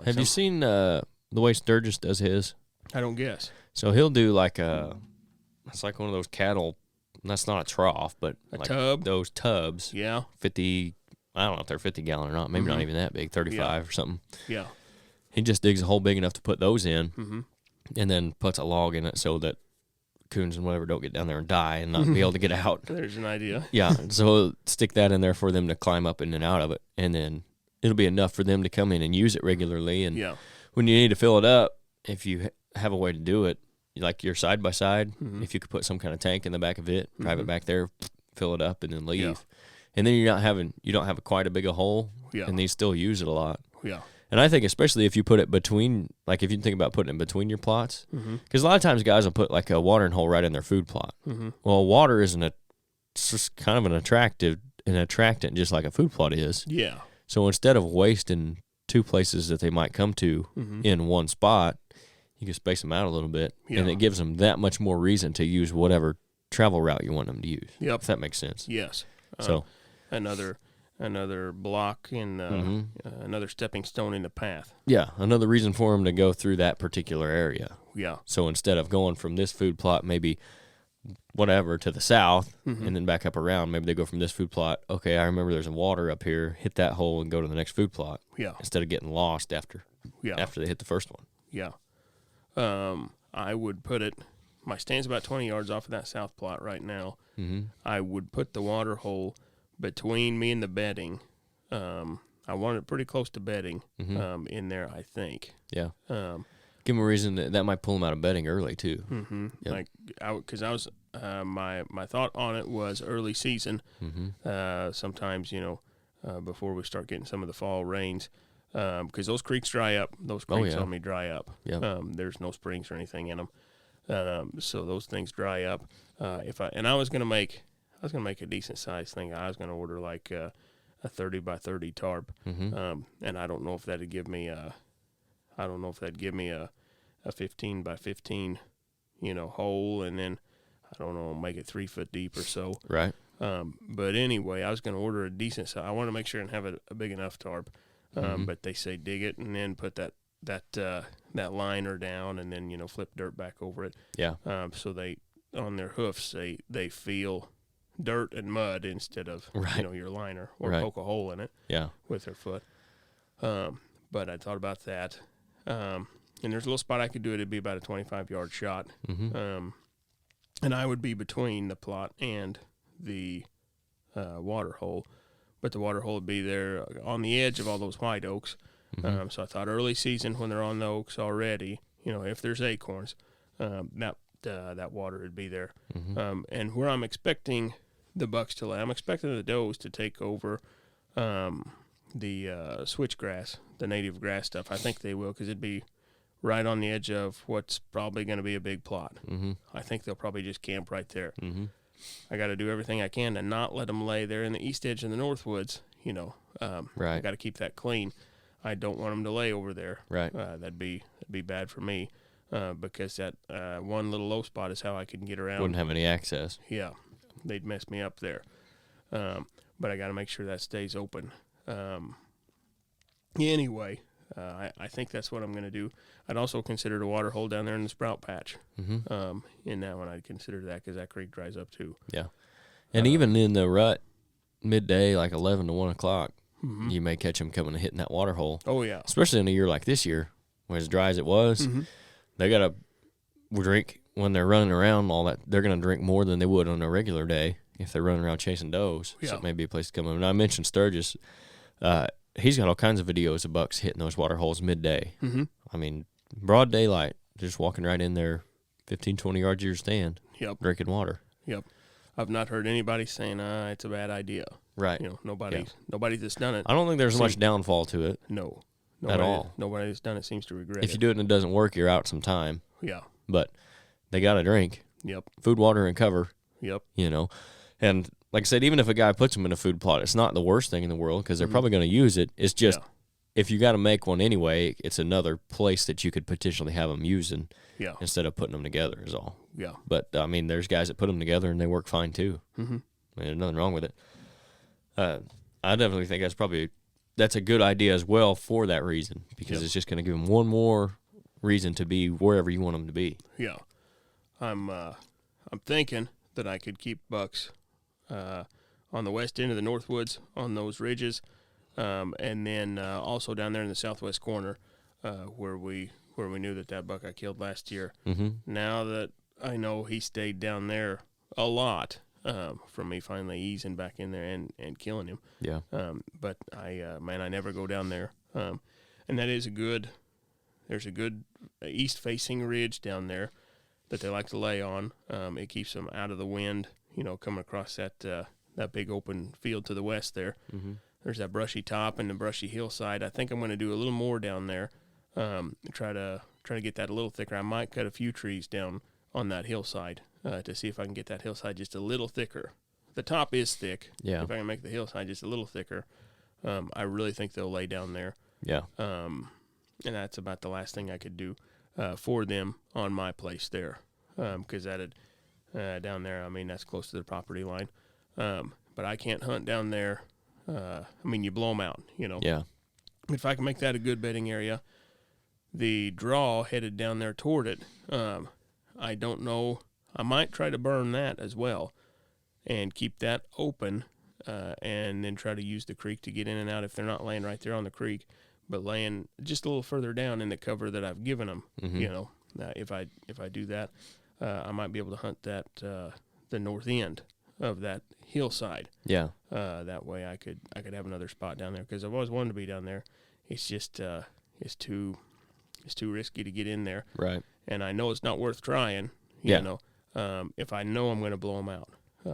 Have you seen the way Sturgis does his? I don't guess. So he'll do like it's like one of those cattle. That's not a trough, but a like tub. Those tubs. Yeah. 50. I don't know if they're 50 gallon or not. Maybe not even that big. 35 or something. Yeah. He just digs a hole big enough to put those in, and then puts a log in it so that coons and whatever don't get down there and die and not be able to get out. There's an idea. Yeah, so stick that in there for them to climb up in and out of it, and then it'll be enough for them to come in and use it regularly. And when you need to fill it up, if you have a way to do it, like your side by side, if you could put some kind of tank in the back of it, drive it back there, fill it up, and then leave, and then you don't have quite a big a hole, and they still use it a lot. Yeah. And I think especially if you put it between, like if you think about putting it between your plots, because a lot of times guys will put like a watering hole right in their food plot. Well, water isn't it's just kind of an attractant just like a food plot is. Yeah. So instead of wasting two places that they might come to in one spot, you can space them out a little bit, and it gives them that much more reason to use whatever travel route you want them to use. Yep. If that makes sense. Yes. So another block in another stepping stone in the path. Yeah, another reason for them to go through that particular area. Yeah. So instead of going from this food plot maybe whatever to the south and then back up around. Maybe they go from this food plot. Okay, I remember there's a water up here. Hit that hole and go to the next food plot. Yeah. Instead of getting lost after they hit the first one. Yeah. I would put it. My stand's about 20 yards off of that south plot right now. Mm-hmm. I would put the water hole between me and the bedding. I want it pretty close to bedding in there, I think. Yeah. Give them a reason that might pull them out of bedding early too. Mm-hmm. Yep. Because I was my thought on it was early season. Mm-hmm. Sometimes before we start getting some of the fall rains, because those creeks dry up. Those creeks on me dry up. Yep. There's no springs or anything in them, so those things dry up. I was gonna make a decent sized thing. I was gonna order like a 30 by 30 tarp, and I don't know if that'd give me a 15 by 15, hole, and then I don't know, make it 3 foot deep or so. Right. But anyway, I was going to order a decent size. I want to make sure and have a big enough tarp. But they say dig it and then put that liner down and then flip dirt back over it. Yeah. So they on their hoofs they feel dirt and mud instead of your liner or poke a hole in it. Yeah. With their foot. But I thought about that. And there's a little spot I could do it. It'd be about a 25-yard shot. Mm-hmm. And I would be between the plot and the water hole. But the water hole would be there on the edge of all those white oaks. Mm-hmm. So I thought early season when they're on the oaks already, if there's acorns, that water would be there. Mm-hmm. And where I'm expecting the bucks to lay, I'm expecting the does to take over the switchgrass, the native grass stuff. I think they will because it'd be right on the edge of what's probably going to be a big plot. Mm-hmm. I think they'll probably just camp right there. Mm-hmm. I got to do everything I can to not let them lay there in the east edge and the north woods. Right. I got to keep that clean. I don't want them to lay over there. Right. That'd be bad for me because that one little low spot is how I can get around. Wouldn't have any access. Yeah, they'd mess me up there. But I got to make sure that stays open. Anyway, I think that's what I'm going to do. I'd also consider the water hole down there in the sprout patch. Mm-hmm. In that one, I'd consider that because that creek dries up too. Yeah. And even in the rut, midday, like 11 to 1 o'clock, you may catch them coming and hitting that water hole. Oh, yeah. Especially in a year like this year, when as dry as it was, they got to drink when they're running around all that. They're going to drink more than they would on a regular day if they're running around chasing does. Yeah. So it may be a place to come in. And I mentioned Sturgis. He's got all kinds of videos of bucks hitting those water holes midday. Mm-hmm. I mean, broad daylight, just walking right in there, 15, 20 yards of your stand, drinking water. Yep. I've not heard anybody saying, it's a bad idea. Right. Nobody that's done it. I don't think there's much downfall to it. No. At all. Nobody that's done it seems to regret it. If you do it and it doesn't work, you're out some time. Yeah. But they got to drink. Yep. Food, water, and cover. Yep. And like I said, even if a guy puts them in a food plot, it's not the worst thing in the world because they're probably going to use it. It's just if you got to make one anyway, it's another place that you could potentially have them using instead of putting them together is all. Yeah. But, I mean, there's guys that put them together and they work fine too. Mm-hmm. I mean, there's nothing wrong with it. I definitely think that's a good idea as well for that reason because it's just going to give them one more reason to be wherever you want them to be. Yeah. I'm thinking that I could keep bucks on the west end of the Northwoods on those ridges, and then also down there in the southwest corner where we knew that buck I killed last year. Mm-hmm. Now that I know he stayed down there a lot from me finally easing back in there and killing him. Yeah. But I never go down there. And that is there's a good east-facing ridge down there that they like to lay on. It keeps them out of the wind, coming across that big open field to the west there. Mm-hmm. There's that brushy top and the brushy hillside. I think I'm going to do a little more down there, try to get that a little thicker. I might cut a few trees down on that hillside to see if I can get that hillside just a little thicker. The top is thick. Yeah. If I can make the hillside just a little thicker, I really think they'll lay down there. Yeah. And that's about the last thing I could do for them on my place there, because down there, I mean, that's close to the property line. But I can't hunt down there. I mean, you blow them out, Yeah. If I can make that a good bedding area, the draw headed down there toward it, I don't know. I might try to burn that as well and keep that open, and then try to use the creek to get in and out if they're not laying right there on the creek, but laying just a little further down in the cover that I've given them. You know, if I do that, I might be able to hunt that the north end of that hillside. Yeah. That way I could have another spot down there, because I've always wanted to be down there. It's just it's too risky to get in there. Right. And I know it's not worth trying. You know, if I know I'm going to blow them out.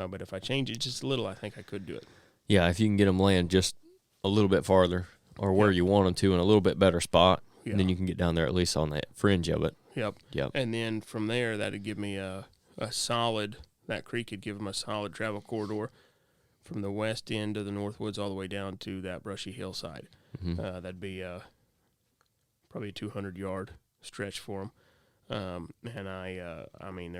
But if I change it just a little, I think I could do it. Yeah, if you can get them laying just a little bit farther or where you want them to in a little bit better spot, then you can get down there at least on that fringe of it. Yep. And then from there, that would give me a solid, that creek would give them a solid travel corridor from the west end of the North Woods all the way down to that brushy hillside. That'd be probably a 200-yard stretch for them. And I mean,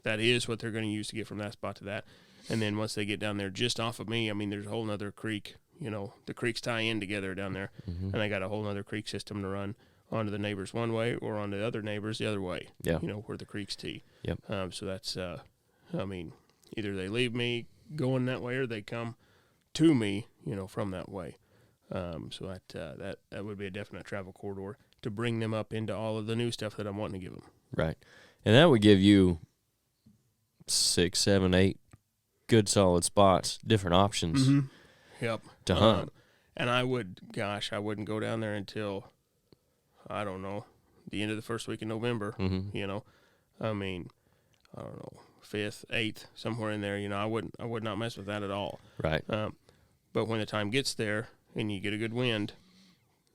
that is what they're going to use to get from that spot to that. And then once they get down there just off of me, I mean, there's a whole nother creek. You know, the creeks tie in together down there. And I got a whole nother creek system to run onto the neighbors one way or onto the other neighbors the other way. Yeah. You know, where the creeks tee. Yep. So that's, I mean, either they leave me going that way or they come to me, you know, from that way. So that would be a definite travel corridor to bring them up into all of the new stuff that I'm wanting to give them. Right. And that would give you 6, 7, 8 good solid spots, different options to hunt. And I wouldn't go down there until, I don't know, the end of the first week in November, you know. I mean, I don't know, 5th, 8th, somewhere in there, you know, I would not mess with that at all. Right. But when the time gets there and you get a good wind,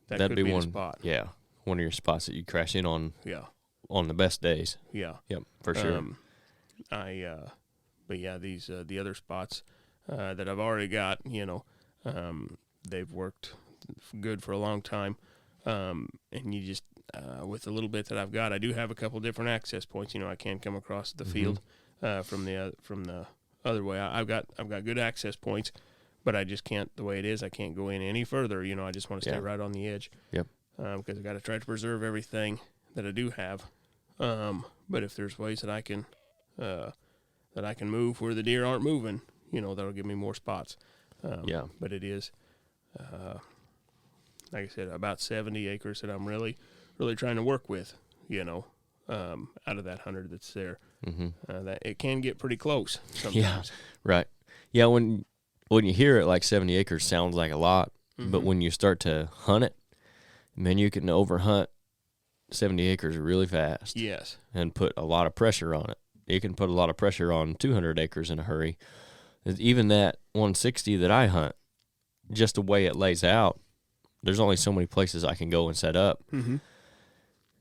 that'd could be one spot. Yeah. One of your spots that you crash in on. Yeah. On the best days. Yeah. Yep, for sure. But yeah, these the other spots that I've already got, you know, they've worked good for a long time, and you just with the little bit that I've got, I do have a couple different access points. You know, I can come across the field from the other way. I've got good access points, but I just can't. The way it is, I can't go in any further. You know, I just want to stay right on the edge. Yep. Because I got to try to preserve everything that I do have. But if there's ways that I can move where the deer aren't moving, you know, that'll give me more spots. But it is, like I said, about 70 acres that I'm really, really trying to work with, you know, out of that 100 that's there. That it can get pretty close sometimes. Yeah, right. Yeah, when you hear it, like 70 acres sounds like a lot, but when you start to hunt it, man, you can overhunt 70 acres really fast. Yes. And put a lot of pressure on it. You can put a lot of pressure on 200 acres in a hurry. Even that 160 that I hunt, just the way it lays out, there's only so many places I can go and set up.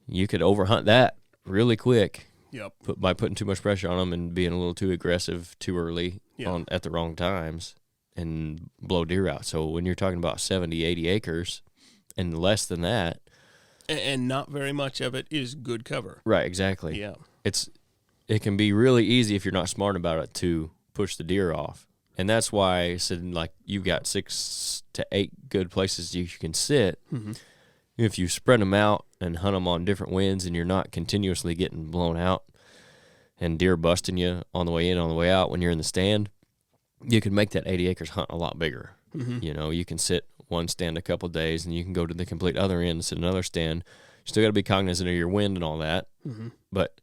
You could overhunt that really quick. Yep. By putting too much pressure on them and being a little too aggressive too early at the wrong times and blow deer out. So when you're talking about 70, 80 acres and less than that. And not very much of it is good cover. Right, exactly. Yeah. It can be really easy if you're not smart about it to push the deer off. And that's why I said, like, you've got 6 to 8 good places you can sit. If you spread them out and hunt them on different winds and you're not continuously getting blown out and deer busting you on the way in, on the way out when you're in the stand, you can make that 80 acres hunt a lot bigger. You know, you can sit one stand a couple of days and you can go to the complete other end and sit another stand. You still got to be cognizant of your wind and all that. But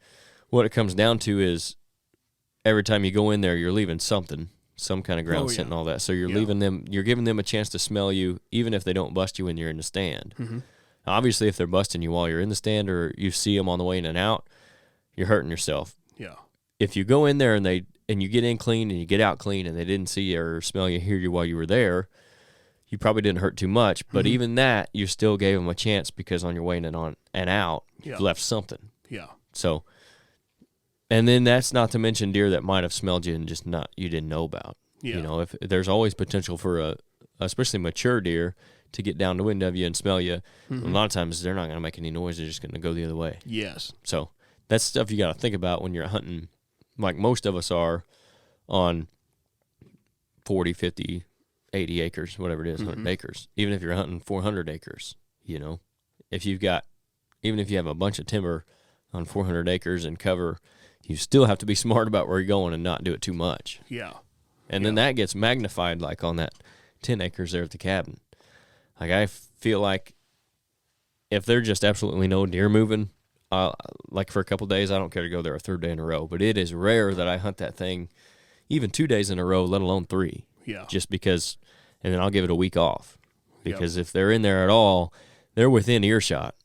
what it comes down to is every time you go in there, you're leaving something, some kind of ground scent and all that. So you're leaving them, you're giving them a chance to smell you, even if they don't bust you when you're in the stand. Now, obviously, if they're busting you while you're in the stand or you see them on the way in and out, you're hurting yourself. Yeah. If you go in there and you get in clean and you get out clean and they didn't see you or smell you, hear you while you were there, you probably didn't hurt too much. But even that, you still gave them a chance because on your way in and on and out, you've left something. Yeah. So, and then that's not to mention deer that might have smelled you and just you didn't know about. Yeah. You know, if there's always potential for especially mature deer to get downwind of you and smell you. A lot of times they're not going to make any noise. They're just going to go the other way. Yes. So that's stuff you got to think about when you're hunting, like most of us are, on 40, 50, 80 acres, whatever it is, 100 acres. Even if you're hunting 400 acres, you know, even if you have a bunch of timber on 400 acres and cover, you still have to be smart about where you're going and not do it too much. Yeah. And then that gets magnified, like on that 10 acres there at the cabin. Like, I feel like if there's just absolutely no deer moving, like for a couple of days, I don't care to go there a third day in a row. But it is rare that I hunt that thing even 2 days in a row, let alone 3. Yeah. Just because, and then I'll give it a week off. Because if they're in there at all, they're within earshot,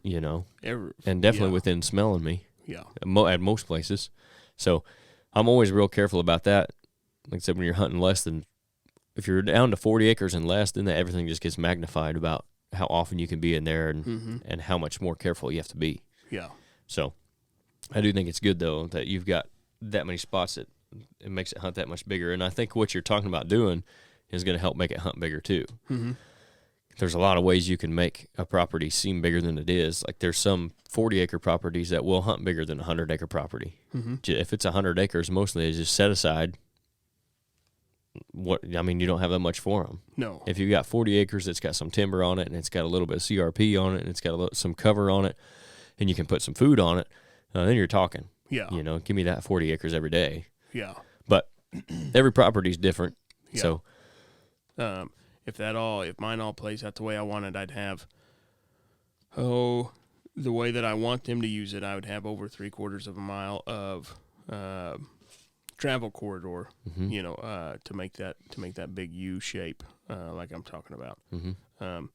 you know, and definitely within smelling me. Yeah. At most places. So I'm always real careful about that. Like I said, when you're hunting less than, if you're down to 40 acres and less, then everything just gets magnified about how often you can be in there and how much more careful you have to be. Yeah. So I do think it's good, though, that you've got that many spots that it makes it hunt that much bigger. And I think what you're talking about doing is going to help make it hunt bigger, too. Mm-hmm. There's a lot of ways you can make a property seem bigger than it is. Like, there's some 40-acre properties that will hunt bigger than a 100-acre property. Mm-hmm. If it's 100 acres, mostly it's just set aside. You don't have that much for them. No. If you've got 40 acres, it's got some timber on it, and it's got a little bit of CRP on it, and it's got some cover on it, and you can put some food on it, then you're talking. Yeah. You know, give me that 40 acres every day. Yeah. But every property's different. Yeah. So, if mine all plays out the way I want it, I'd have, the way that I want them to use it, I would have over 3/4 of a mile of travel corridor, to make that big U shape, like I'm talking about. Mm-hmm.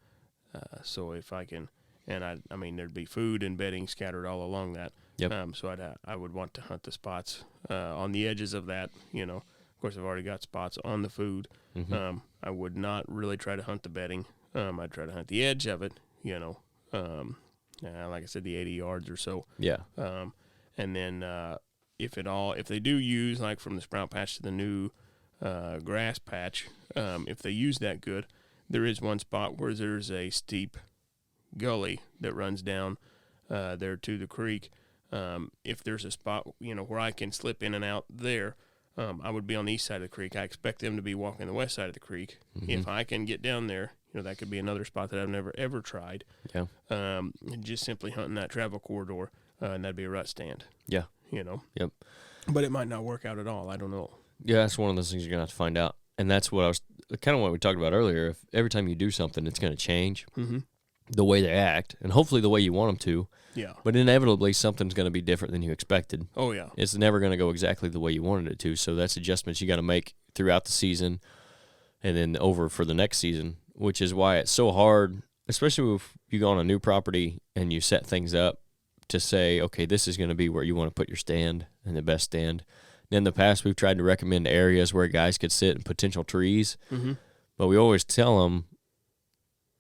So if I can, and there'd be food and bedding scattered all along that. Yep. So I would want to hunt the spots on the edges of that. Of course, I've already got spots on the food. Mm-hmm. I would not really try to hunt the bedding. I'd try to hunt the edge of it. Like I said, the 80 yards or so. Yeah. And then if they do use, like from the sprout patch to the new grass patch, if they use that good, there is one spot where there's a steep gully that runs down there to the creek. If there's a spot, where I can slip in and out there, I would be on the east side of the creek. I expect them to be walking the west side of the creek. Mm-hmm. If I can get down there, that could be another spot that I've never, ever tried. Yeah. Just simply hunting that travel corridor, and that'd be a rut stand. Yeah. Yep. But it might not work out at all. I don't know. Yeah, that's one of those things you're going to have to find out. And that's what what we talked about earlier. If every time you do something, it's going to change the way they act, and hopefully the way you want them to. Yeah. But inevitably, something's going to be different than you expected. Oh, yeah. It's never going to go exactly the way you wanted it to. So that's adjustments you got to make throughout the season and then over for the next season, which is why it's so hard, especially if you go on a new property and you set things up to say, okay, this is going to be where you want to put your stand and the best stand. In the past, we've tried to recommend areas where guys could sit in potential trees, but we always tell them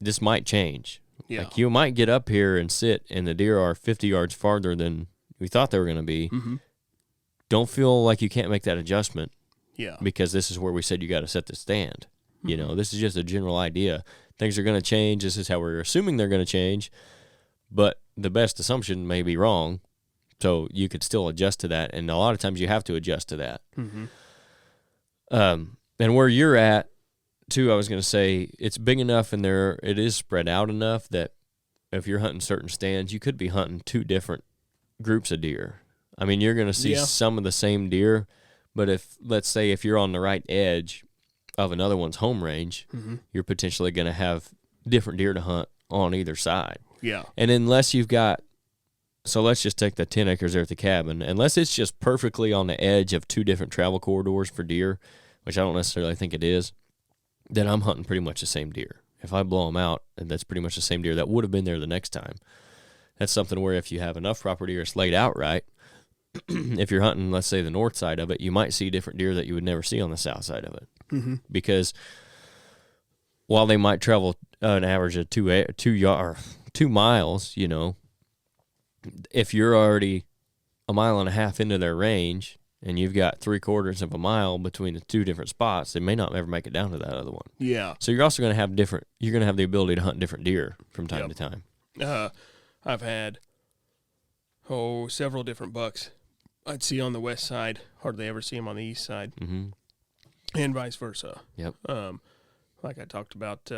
this might change. Yeah. Like, you might get up here and sit, and the deer are 50 yards farther than we thought they were going to be. Mm-hmm. Don't feel like you can't make that adjustment. Yeah. Because this is where we said you got to set the stand. Mm-hmm. This is just a general idea. Things are going to change. This is how we're assuming they're going to change, but the best assumption may be wrong. So you could still adjust to that, and a lot of times you have to adjust to that. Mm-hmm. And where you're at, too, I was going to say, it's big enough and it is spread out enough that if you're hunting certain stands, you could be hunting 2 different groups of deer. I mean, you're going to see some of the same deer, but let's say if you're on the right edge of another one's home range, you're potentially going to have different deer to hunt on either side. Yeah. And unless you've got, so let's just take the 10 acres there at the cabin, unless it's just perfectly on the edge of 2 different travel corridors for deer, which I don't necessarily think it is, then I'm hunting pretty much the same deer. If I blow them out, and that's pretty much the same deer that would have been there the next time. That's something where if you have enough property or it's laid out right, if you're hunting, let's say, the north side of it, you might see different deer that you would never see on the south side of it. Mm-hmm. Because while they might travel an average of 2 miles, if you're already 1.5 miles into their range, and you've got 3/4 of a mile between the 2 different spots, they may not ever make it down to that other one. Yeah. So you're also going to have the ability to hunt different deer from time to time. I've had, several different bucks I'd see on the west side, hardly ever see them on the east side, and vice versa. Yep. Like I talked about,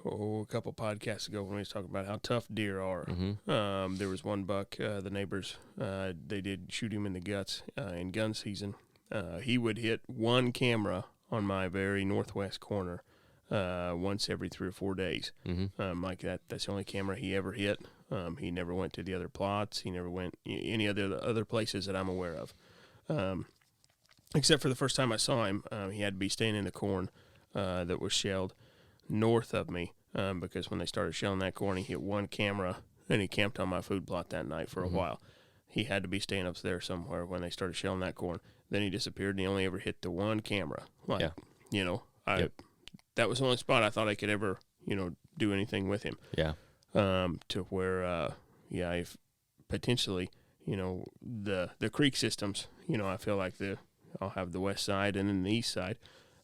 a couple podcasts ago when we was talking about how tough deer are. Mm-hmm. There was one buck, the neighbors, they did shoot him in the guts in gun season. He would hit one camera on my very northwest corner once every 3 or 4 days. Mm-hmm. Like that's the only camera he ever hit. He never went to the other plots. He never went any other places that I'm aware of. Except for the first time I saw him, he had to be staying in the corn that was shelled north of me because when they started shelling that corn, he hit one camera and he camped on my food plot that night for a while. He had to be staying up there somewhere when they started shelling that corn. Then he disappeared and he only ever hit the one camera. Like, that was the only spot I thought I could ever, do anything with him. Yeah. To where, if potentially, the creek systems, I feel like I'll have the west side and then the east side.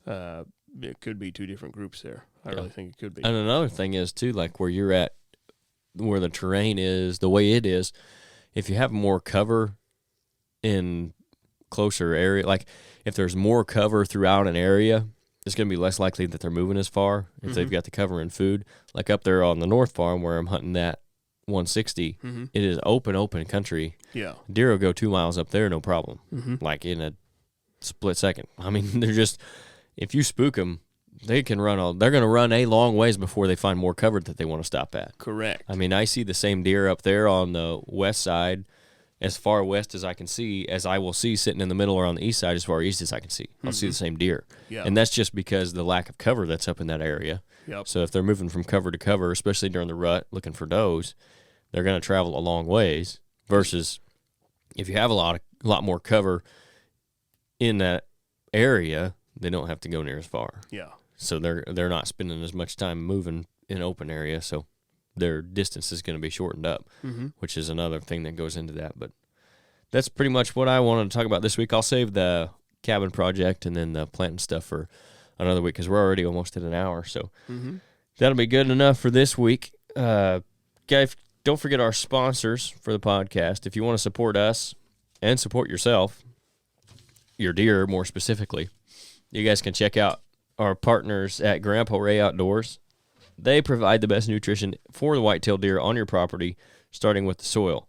It could be two different groups there. I really think it could be. And another thing is, too, like where you're at, where the terrain is, the way it is, if you have more cover in closer area, like if there's more cover throughout an area, it's going to be less likely that they're moving as far if they've got the cover and food. Like up there on the North Farm where I'm hunting that 160, it is open country. Yeah. Deer will go 2 miles up there, no problem. Like in a split second. I mean, they're just, if you spook them, they're going to run a long ways before they find more cover that they want to stop at. Correct. I mean, I see the same deer up there on the west side, as far west as I can see, as I will see sitting in the middle or on the east side as far east as I can see. I'll see the same deer. Yeah. And that's just because the lack of cover that's up in that area. Yep. So if they're moving from cover to cover, especially during the rut, looking for does, they're going to travel a long ways versus if you have a lot more cover in that area, they don't have to go near as far. Yeah. So they're not spending as much time moving in open area, so their distance is going to be shortened up, which is another thing that goes into that. But that's pretty much what I wanted to talk about this week. I'll save the cabin project and then the planting stuff for another week because we're already almost at an hour. So that'll be good enough for this week. Guys, don't forget our sponsors for the podcast. If you want to support us and support yourself, your deer more specifically, you guys can check out our partners at RHO. They provide the best nutrition for the whitetail deer on your property, starting with the soil.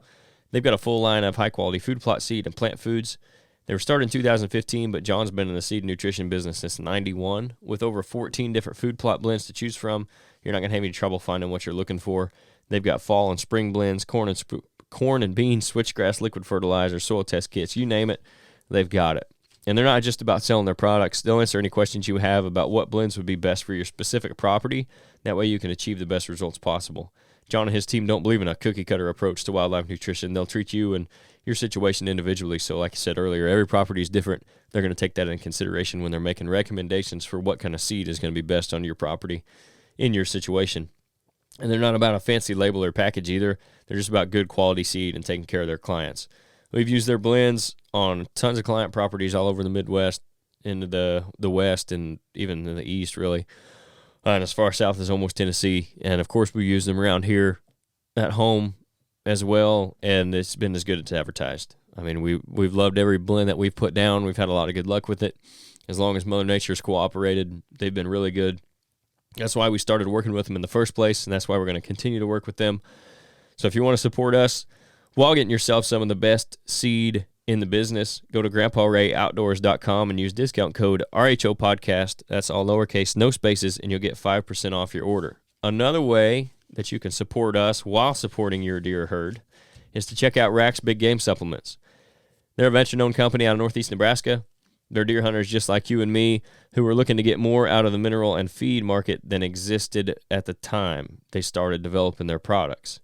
They've got a full line of high-quality food plot seed and plant foods. They were started in 2015, but John's been in the seed nutrition business since 91. With over 14 different food plot blends to choose from, you're not going to have any trouble finding what you're looking for. They've got fall and spring blends, corn and beans, switchgrass, liquid fertilizer, soil test kits, you name it, they've got it. And they're not just about selling their products. They'll answer any questions you have about what blends would be best for your specific property. That way you can achieve the best results possible. John and his team don't believe in a cookie-cutter approach to wildlife nutrition. They'll treat you and your situation individually. So like I said earlier, every property is different. They're going to take that into consideration when they're making recommendations for what kind of seed is going to be best on your property in your situation. And they're not about a fancy label or package either. They're just about good quality seed and taking care of their clients. We've used their blends on tons of client properties all over the Midwest, into the West, and even in the East, really. And as far south as almost Tennessee. And, of course, we use them around here at home as well, and it's been as good as advertised. I mean, we've loved every blend that we've put down. We've had a lot of good luck with it. As long as Mother Nature's cooperated, they've been really good. That's why we started working with them in the first place, and that's why we're going to continue to work with them. So if you want to support us while getting yourself some of the best seed in the business, go to GrandpaRayOutdoors.com and use discount code RHO Podcast. That's all lowercase, no spaces, and you'll get 5% off your order. Another way that you can support us while supporting your deer herd is to check out Rack's Big Game Supplements. They're a veteran-owned company out of northeast Nebraska. They're deer hunters just like you and me who are looking to get more out of the mineral and feed market than existed at the time they started developing their products.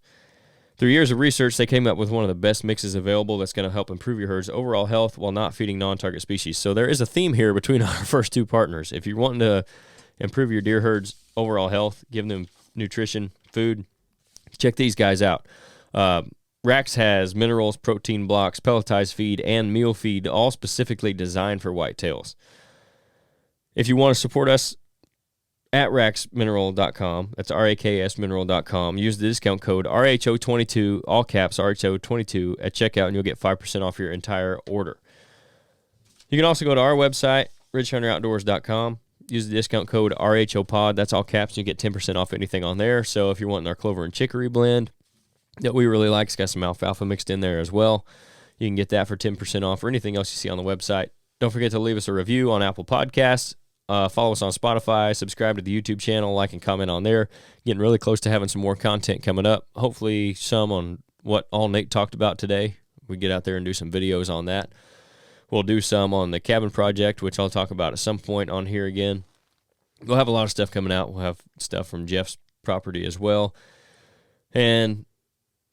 Through years of research, they came up with one of the best mixes available that's going to help improve your herd's overall health while not feeding non-target species. So there is a theme here between our first two partners. If you're wanting to improve your deer herd's overall health, give them nutrition, food, check these guys out. Rax has minerals, protein blocks, pelletized feed, and meal feed, all specifically designed for whitetails. If you want to support us, at raxmineral.com, that's RAKSmineral.com. Use the discount code RHO22, all caps RHO22 at checkout, and you'll get 5% off your entire order. You can also go to our website, Ridgehunteroutdoors.com. use the discount code RHO pod. That's all caps. You get 10% off anything on there. So if you're wanting our clover and chicory blend that we really like, it's got some alfalfa mixed in there as well. You can get that for 10% off, or anything else you see on the website. Don't forget to leave us a review on Apple Podcasts. Follow us on Spotify. Subscribe to the YouTube channel. Like and comment on there. Getting really close to having some more content coming up. Hopefully some on what all Nate talked about today. We get out there and do some videos on that. We'll do some on the cabin project, which I'll talk about at some point on here again. We'll have a lot of stuff coming out. We'll have stuff from Jeff's property as well. And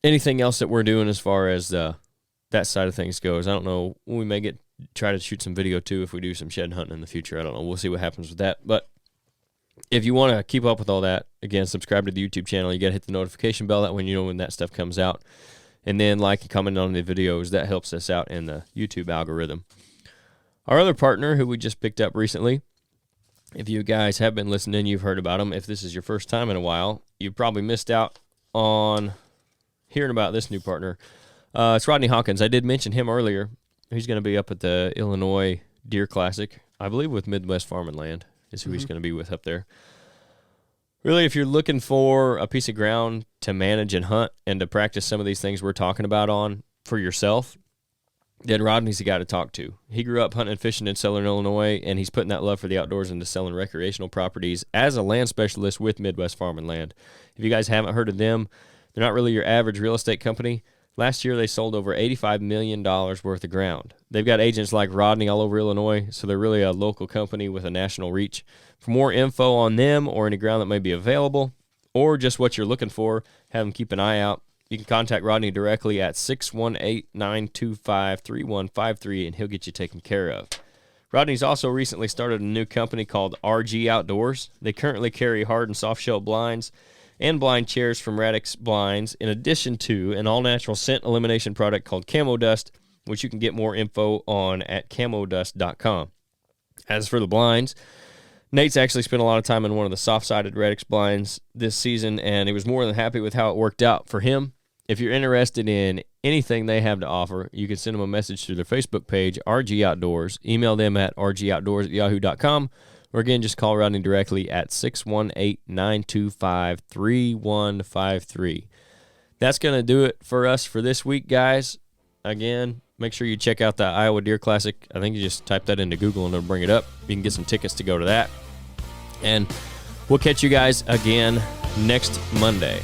anything else that we're doing as far as that side of things goes. I don't know. We may try to shoot some video too if we do some shed hunting in the future. I don't know. We'll see what happens with that. But if you want to keep up with all that, again, subscribe to the YouTube channel. You got to hit the notification bell. That way you know when that stuff comes out. And then like and comment on the videos. That helps us out in the YouTube algorithm. Our other partner who we just picked up recently, if you guys have been listening, you've heard about them. If this is your first time in a while, you've probably missed out on hearing about this new partner. It's Rodney Hawkins. I did mention him earlier. He's going to be up at the Illinois Deer Classic, I believe with Midwest Farm and Land is who he's going to be with up there. Really, if you're looking for a piece of ground to manage and hunt and to practice some of these things we're talking about on for yourself, then Rodney's the guy to talk to. He grew up hunting and fishing in Southern Illinois, and he's putting that love for the outdoors into selling recreational properties as a land specialist with Midwest Farm and Land. If you guys haven't heard of them, they're not really your average real estate company. Last year, they sold over $85 million worth of ground. They've got agents like Rodney all over Illinois, so they're really a local company with a national reach. For more info on them or any ground that may be available, or just what you're looking for, have them keep an eye out. You can contact Rodney directly at 618-925-3153, and he'll get you taken care of. Rodney's also recently started a new company called Ridgehunteroutdoors. They currently carry hard and soft shell blinds and blind chairs from Radix Blinds, in addition to an all-natural scent elimination product called Camo Dust, which you can get more info on at camodust.com. As for the blinds, Nate's actually spent a lot of time in one of the soft-sided Radix blinds this season, and he was more than happy with how it worked out for him. If you're interested in anything they have to offer, you can send them a message through their Facebook page, RG Outdoors. Email them at rgoutdoors@yahoo.com. Or again, just call Rodney directly at 618-925-3153. That's going to do it for us for this week, guys. Again, make sure you check out the Iowa Deer Classic. I think you just type that into Google and it'll bring it up. You can get some tickets to go to that. And we'll catch you guys again next Monday.